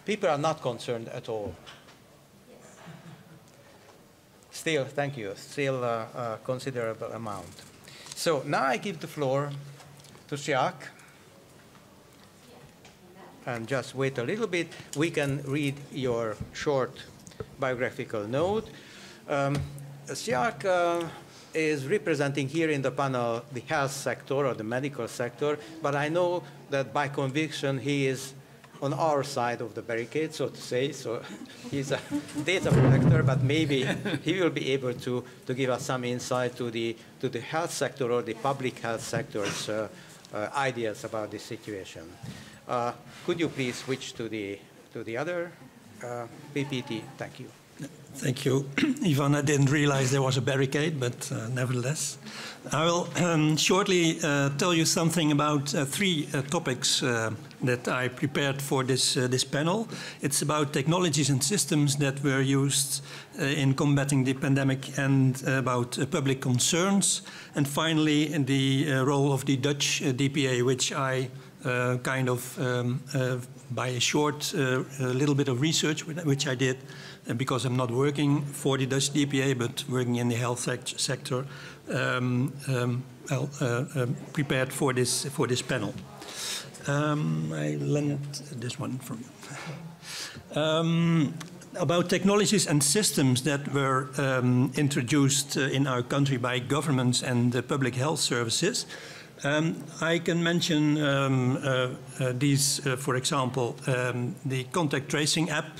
people are not concerned at all. Still, thank you, still a considerable amount. So now I give the floor to Jacques. And just wait a little bit. We can read your short biographical note. Jacques is representing here in the panel the health sector or the medical sector, but I know that by conviction he is on our side of the barricade, so to say. So he's a data protector, but maybe he will be able to give us some insight to the health sector or the public health sector's ideas about this situation. Could you please switch to the other PPT? Thank you.
Thank you, Ivan. I didn't realize there was a barricade, but nevertheless. I will shortly tell you something about 3 topics that I prepared for this panel. It's about technologies and systems that were used in combating the pandemic and about public concerns. And finally, the role of the Dutch DPA, which I kind of, by a short little bit of research, which I did, because I'm not working for the Dutch DPA, but working in the health sector, prepared for this panel. I lent this one from you. About technologies and systems that were introduced in our country by governments and public health services. I can mention these, for example, the contact tracing app,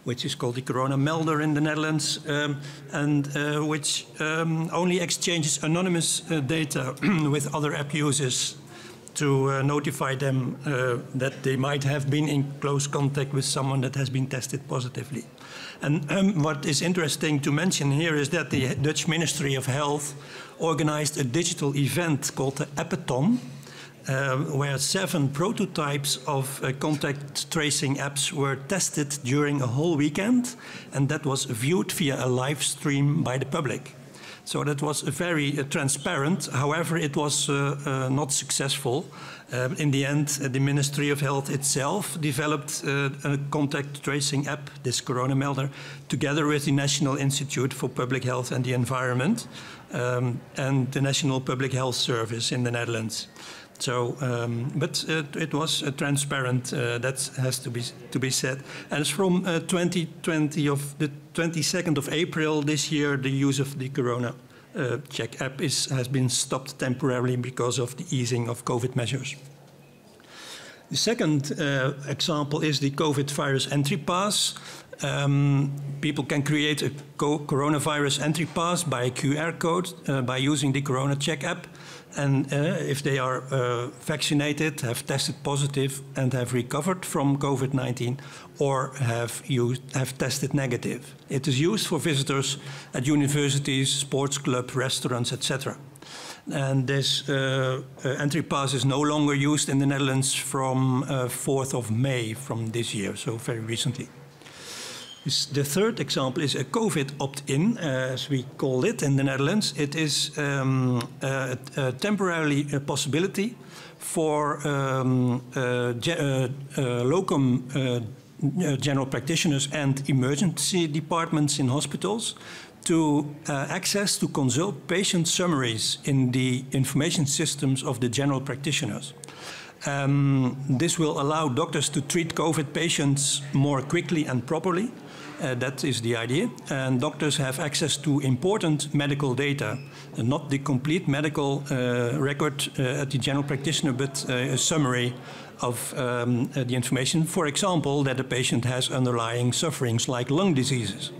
which is called the Corona Melder in the Netherlands, and which only exchanges anonymous data with other app users to notify them that they might have been in close contact with someone that has been tested positively. And what is interesting to mention here is that the Dutch Ministry of Health organized a digital event called the Appathon, where 7 prototypes of contact tracing apps were tested during a whole weekend, and that was viewed via a live stream by the public. So that was very transparent. However, it was not successful. In the end, the Ministry of Health itself developed a contact tracing app, this Corona Melder, together with the National Institute for Public Health and the Environment and the National Public Health Service in the Netherlands. So, but it was transparent. That has to be said. And it's from 2020 of the 22nd of April this year. The use of the Corona Check app has been stopped temporarily because of the easing of COVID measures. The second example is the COVID virus entry pass. People can create a coronavirus entry pass by a QR code by using the Corona Check app. And if they are vaccinated, have tested positive, and have recovered from COVID-19, or have tested negative. It is used for visitors at universities, sports clubs, restaurants, etc. And this entry pass is no longer used in the Netherlands from 4th of May from this year, so very recently. The third example is a COVID opt-in, as we call it in the Netherlands. It is a temporarily a possibility for locum general practitioners and emergency departments in hospitals to access to consult patient summaries in the information systems of the general practitioners. This will allow doctors to treat COVID patients more quickly and properly. That is the idea. And doctors have access to important medical data, not the complete medical record at the general practitioner, but a summary of the information. For example, that a patient has underlying sufferings like lung diseases.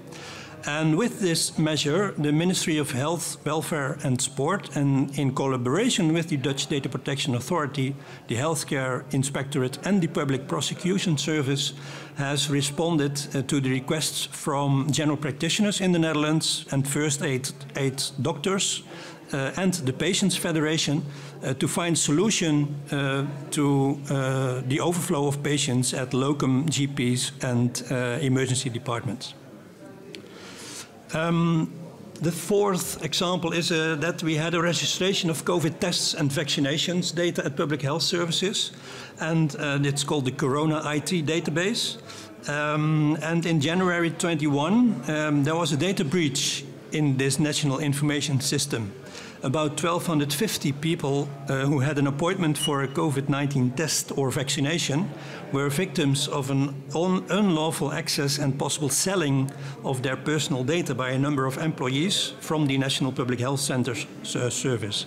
And with this measure, the Ministry of Health, Welfare and Sport, and in collaboration with the Dutch Data Protection Authority, the Healthcare Inspectorate and the Public Prosecution Service has responded to the requests from general practitioners in the Netherlands and first aid doctors and the Patients Federation to find solution to the overflow of patients at locum GPs and emergency departments. The fourth example is that we had a registration of COVID tests and vaccinations data at public health services, and it's called the Corona IT database. And in January 21, there was a data breach in this national information system. About 1,250 people who had an appointment for a COVID-19 test or vaccination were victims of an unlawful access and possible selling of their personal data by a number of employees from the National Public Health Centers Service.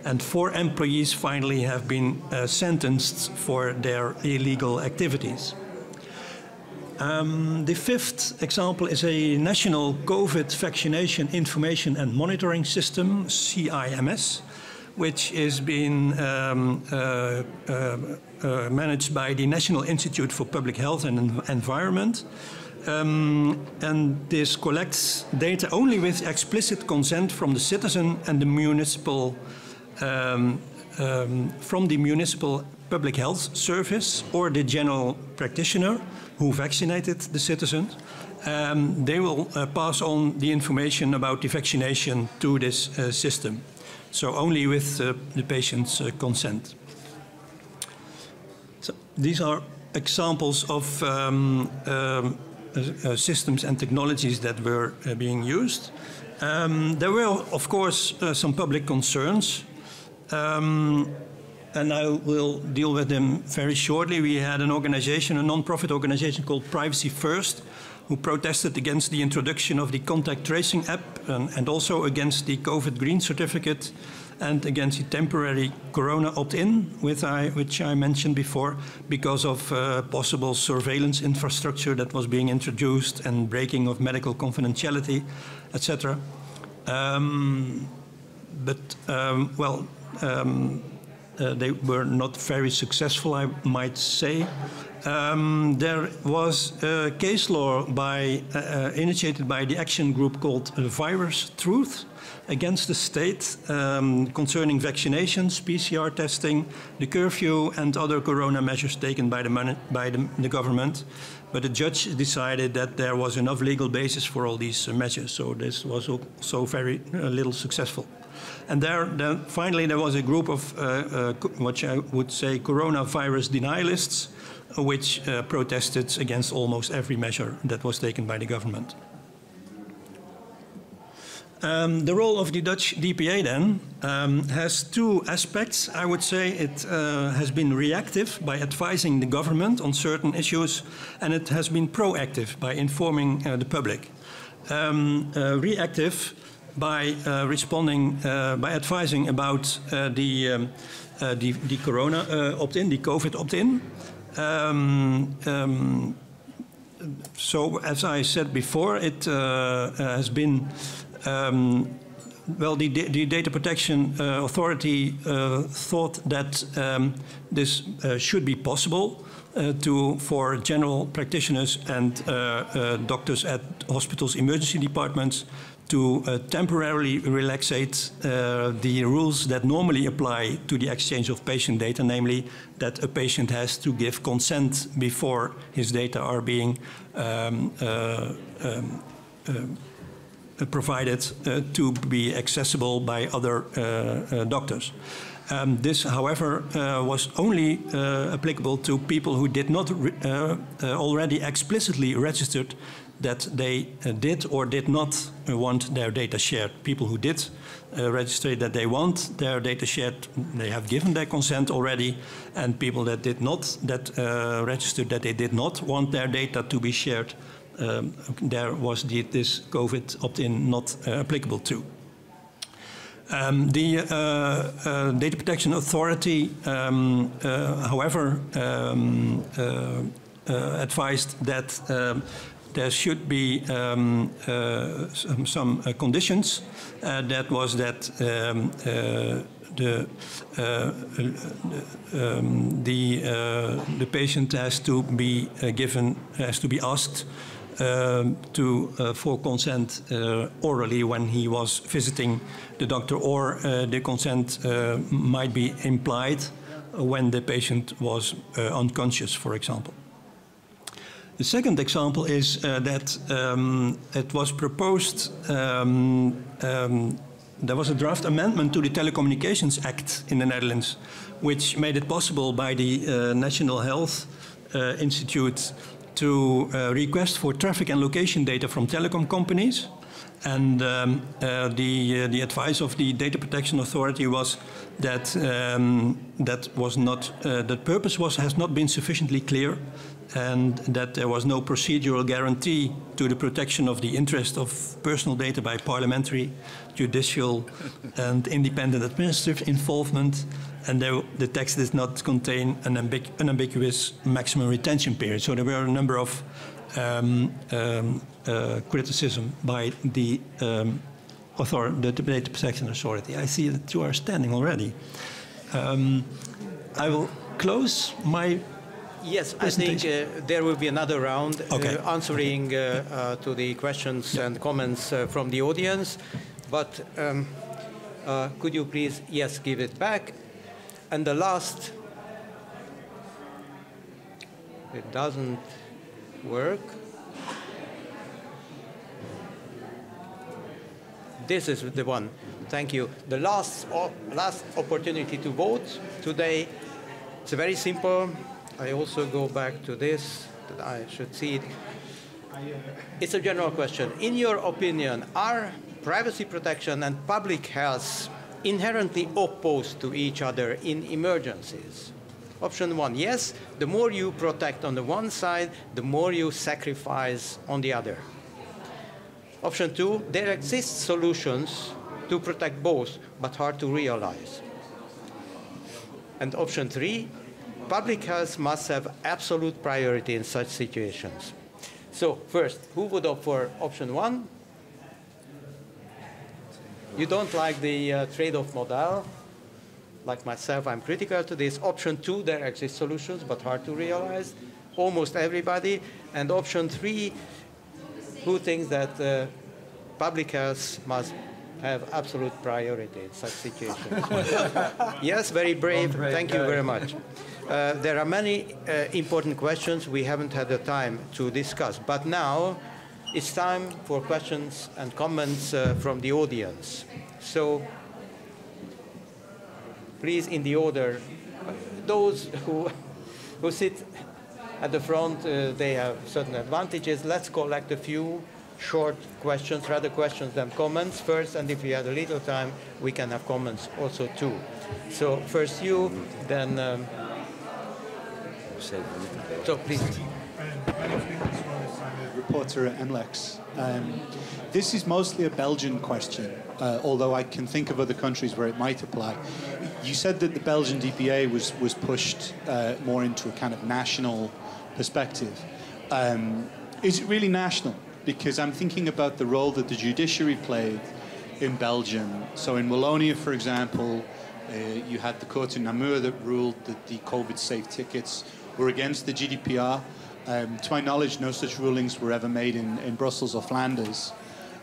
And 4 employees finally have been sentenced for their illegal activities. The fifth example is a national COVID vaccination information and monitoring system, CIMS, which is being managed by the National Institute for Public Health and Environment. And this collects data only with explicit consent from the citizen and the municipal, from the municipal public health service or the general practitioner who vaccinated the citizens. They will pass on the information about the vaccination to this system. So only with the patient's consent. So these are examples of systems and technologies that were being used. There were, of course, some public concerns. And I will deal with them very shortly. We had an organization, a non-profit organization called Privacy First, who protested against the introduction of the contact tracing app and also against the COVID green certificate and against the temporary Corona opt-in, which I mentioned before, because of possible surveillance infrastructure that was being introduced and breaking of medical confidentiality, etc. they were not very successful, I might say. There was a case law initiated by the action group called Virus Truth against the state concerning vaccinations, PCR testing, the curfew, and other corona measures taken by the government. But the judge decided that there was enough legal basis for all these measures, so this was also very little successful. And then finally there was a group of what I would say coronavirus denialists, which protested against almost every measure that was taken by the government. The role of the Dutch DPA then has two aspects. I would say it has been reactive by advising the government on certain issues, and it has been proactive by informing the public. Reactive by responding, by advising about the corona opt-in, the COVID opt-in. So as I said before, it has been well, the Data Protection Authority thought that this should be possible for general practitioners and doctors at hospitals' emergency departments to temporarily relaxate the rules that normally apply to the exchange of patient data, namely that a patient has to give consent before his data are being provided to be accessible by other doctors. This, however, was only applicable to people who did not already explicitly registered that they did or did not want their data shared. People who did register that they want their data shared, they have given their consent already, and people that did not, registered that they did not want their data to be shared, there was this COVID opt-in not applicable to. The Data Protection Authority, however, advised that there should be some conditions. That was that the patient has to be asked for consent orally when he was visiting the doctor, or the consent might be implied when the patient was unconscious, for example. The second example is that it was proposed, there was a draft amendment to the Telecommunications Act in the Netherlands, which made it possible by the National Health Institute to request for traffic and location data from telecom companies. And the advice of the Data Protection Authority was that the purpose has not been sufficiently clear, and that there was no procedural guarantee to the protection of the interest of personal data by parliamentary, judicial, and independent administrative involvement, and the text did not contain an unambiguous maximum retention period. So there were a number of criticism by the Data Protection Authority. I see that you are standing already. I will close my
Yes, I think there will be another round answering to the questions and comments from the audience. But could you please, yes, give it back? And the last, it doesn't work. This is the one. Thank you. The last opportunity to vote today. It's very simple. I also go back to this, that I should see it. It's a general question. In your opinion, are privacy protection and public health inherently opposed to each other in emergencies? Option one, yes. The more you protect on the one side, the more you sacrifice on the other. Option two, there exist solutions to protect both, but hard to realize. And option three, public health must have absolute priority in such situations. So first, who would opt for option one? You don't like the trade-off model? like myself, I'm critical to this. Option 2, there exist solutions, but hard to realize. Almost everybody. And option 3, who thinks that public health must have absolute priority in such situations. Yes, very brave. Thank you very much. There are many important questions we haven't had the time to discuss, but now it's time for questions and comments from the audience. So please, in the order, those who sit at the front, they have certain advantages. Let's collect a few short questions, rather questions than comments first, and if we have a little time, we can have comments also too. So first you, then... so please.
I'm a reporter at MLEX. This is mostly a Belgian question, although I can think of other countries where it might apply. You said that the Belgian DPA was pushed more into a kind of national perspective. Is it really national? Because I'm thinking about the role that the judiciary played in Belgium. So in Wallonia, for example, you had the court in Namur that ruled that the COVID-safe tickets were against the GDPR. To my knowledge, no such rulings were ever made in Brussels or Flanders.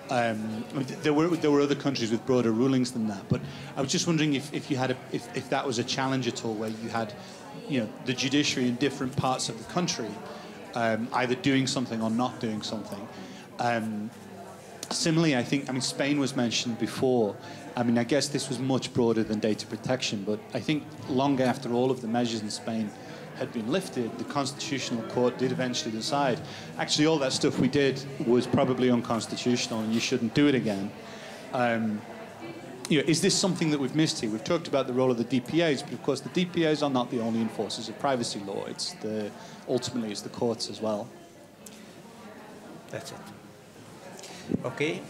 There were other countries with broader rulings than that. But I was just wondering if you had if that was a challenge at all, where you had, the judiciary in different parts of the country, either doing something or not doing something. Similarly, I mean, Spain was mentioned before. I mean, I guess this was much broader than data protection, but I think long after all of the measures in Spain had been lifted, the Constitutional Court did eventually decide, actually, all that stuff we did was probably unconstitutional and you shouldn't do it again. Is this something that we've missed here? We've talked about the role of the DPAs, but of course the DPAs are not the only enforcers of privacy law. Ultimately, it's the courts as well.
That's it. Okay,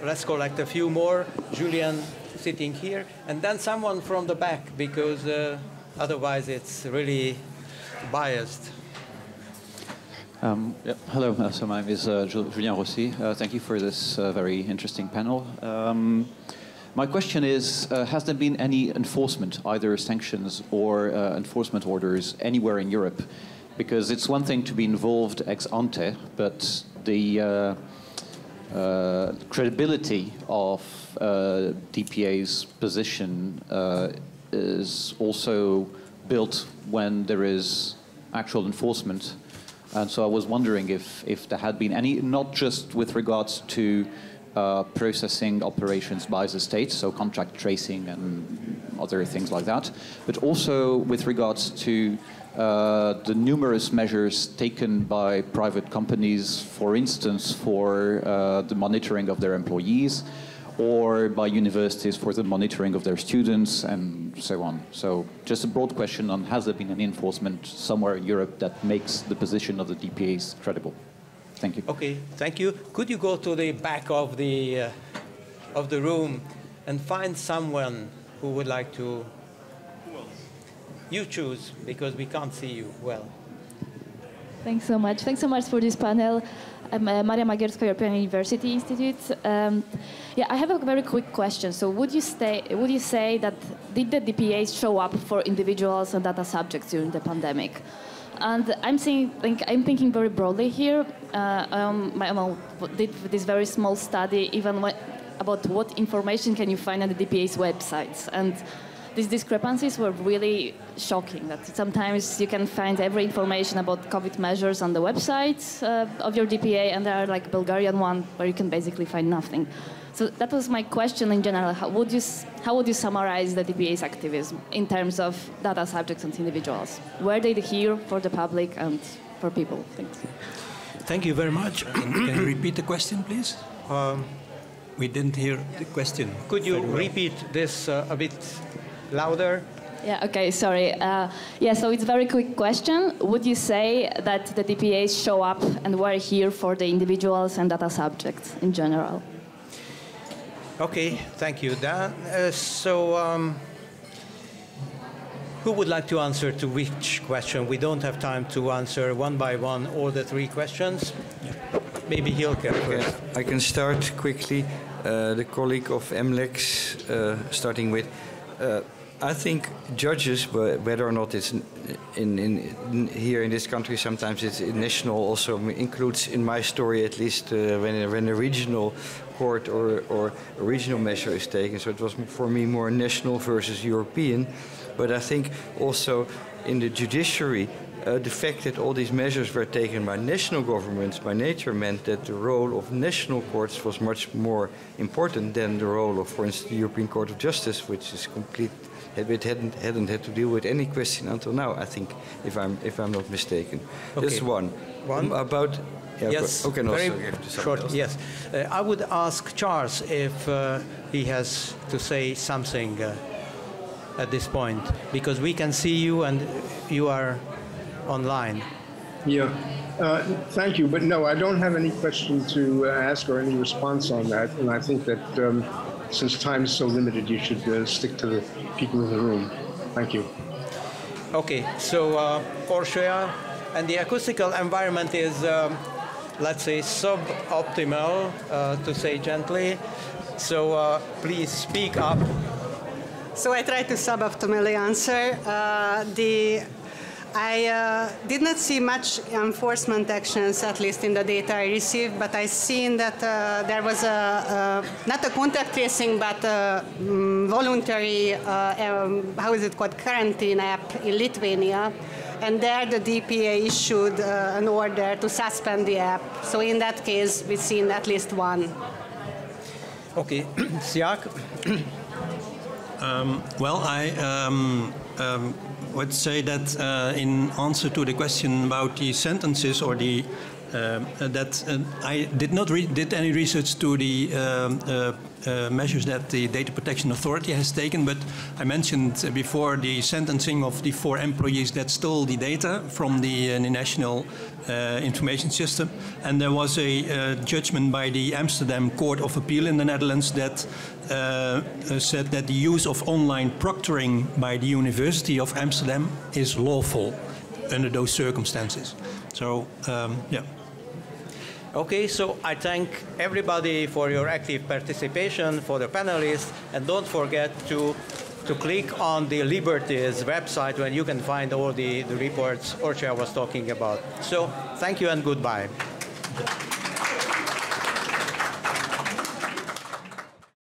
let's collect a few more. Julian sitting here, and then someone from the back, because otherwise it's really biased.
Hello, so my name is Julien Rossi. Thank you for this very interesting panel. My question is, has there been any enforcement, either sanctions or enforcement orders anywhere in Europe? Because it's one thing to be involved ex ante, but the credibility of DPA's position is also built when there is actual enforcement. And so I was wondering if there had been any, not just with regards to processing operations by the state, so contact tracing and other things like that, but also with regards to the numerous measures taken by private companies, for instance, for the monitoring of their employees, or by universities for the monitoring of their students, and so on. So just a broad question on, has there been an enforcement somewhere in Europe that makes the position of the DPAs credible? Thank you.
Okay, thank you. Could you go to the back of the room and find someone who would like to... You choose, because we can't see you well.
Thanks so much. Thanks so much for this panel. I'm Maria Magierska, European University Institute. I have a very quick question. So would you say that did the DPAs show up for individuals and data subjects during the pandemic? And I'm thinking very broadly here. I did this very small study about what information can you find on the DPA's websites. And these discrepancies were really shocking, that sometimes you can find every information about COVID measures on the website of your DPA, and there are like Bulgarian one where you can basically find nothing. So that was my question in general. How would you summarize the DPA's activism in terms of data subjects and individuals? Were they here for the public and for people? Thanks.
Thank you very much. Can you repeat the question, please? We didn't hear the question.
Could you repeat this a bit louder?
Yeah, okay, sorry. So it's a very quick question. Would you say that the DPAs show up and were here for the individuals and data subjects in general?
Okay, thank you, Dan. Who would like to answer to which question? We don't have time to answer one by one all the three questions. Maybe Hilke first.
I can start quickly. The colleague of MLEX, starting with, I think judges, whether or not it's here in this country, sometimes it's national. Also includes, in my story at least, when a regional court or a regional measure is taken. So it was for me more national versus European. But I think also in the judiciary, the fact that all these measures were taken by national governments by nature meant that the role of national courts was much more important than the role of, for instance, the European Court of Justice, which is complete. It hadn't had to deal with any question until now, I think, if I'm not mistaken. Okay. That's one. About. Yeah,
yes.
Okay. No,
very short. Else. Yes. I would ask Charles if he has to say something at this point, because we can see you and you are online.
Yeah, thank you. But no, I don't have any question to ask or any response on that. And I think that since time is so limited, you should stick to the people in the room. Thank you.
Okay, so Orshea, and the acoustical environment is, let's say, suboptimal, to say gently. So please speak up.
So I try to suboptimally answer. I did not see much enforcement actions, at least in the data I received, but I seen that there was not a contact tracing, but a voluntary, how is it called, quarantine app in Lithuania. And there the DPA issued an order to suspend the app. So in that case, we've seen at least one.
Okay, Siak?
Well, I would say that in answer to the question about the sentences or the I did not did any research to the measures that the Data Protection Authority has taken, but I mentioned before the sentencing of the 4 employees that stole the data from the national information system, and there was a judgment by the Amsterdam Court of Appeal in the Netherlands that said that the use of online proctoring by the University of Amsterdam is lawful under those circumstances. So, yeah.
Okay, so I thank everybody for your active participation, for the panelists, and don't forget to click on the Liberties website where you can find all the reports Orshea was talking about. So thank you and goodbye.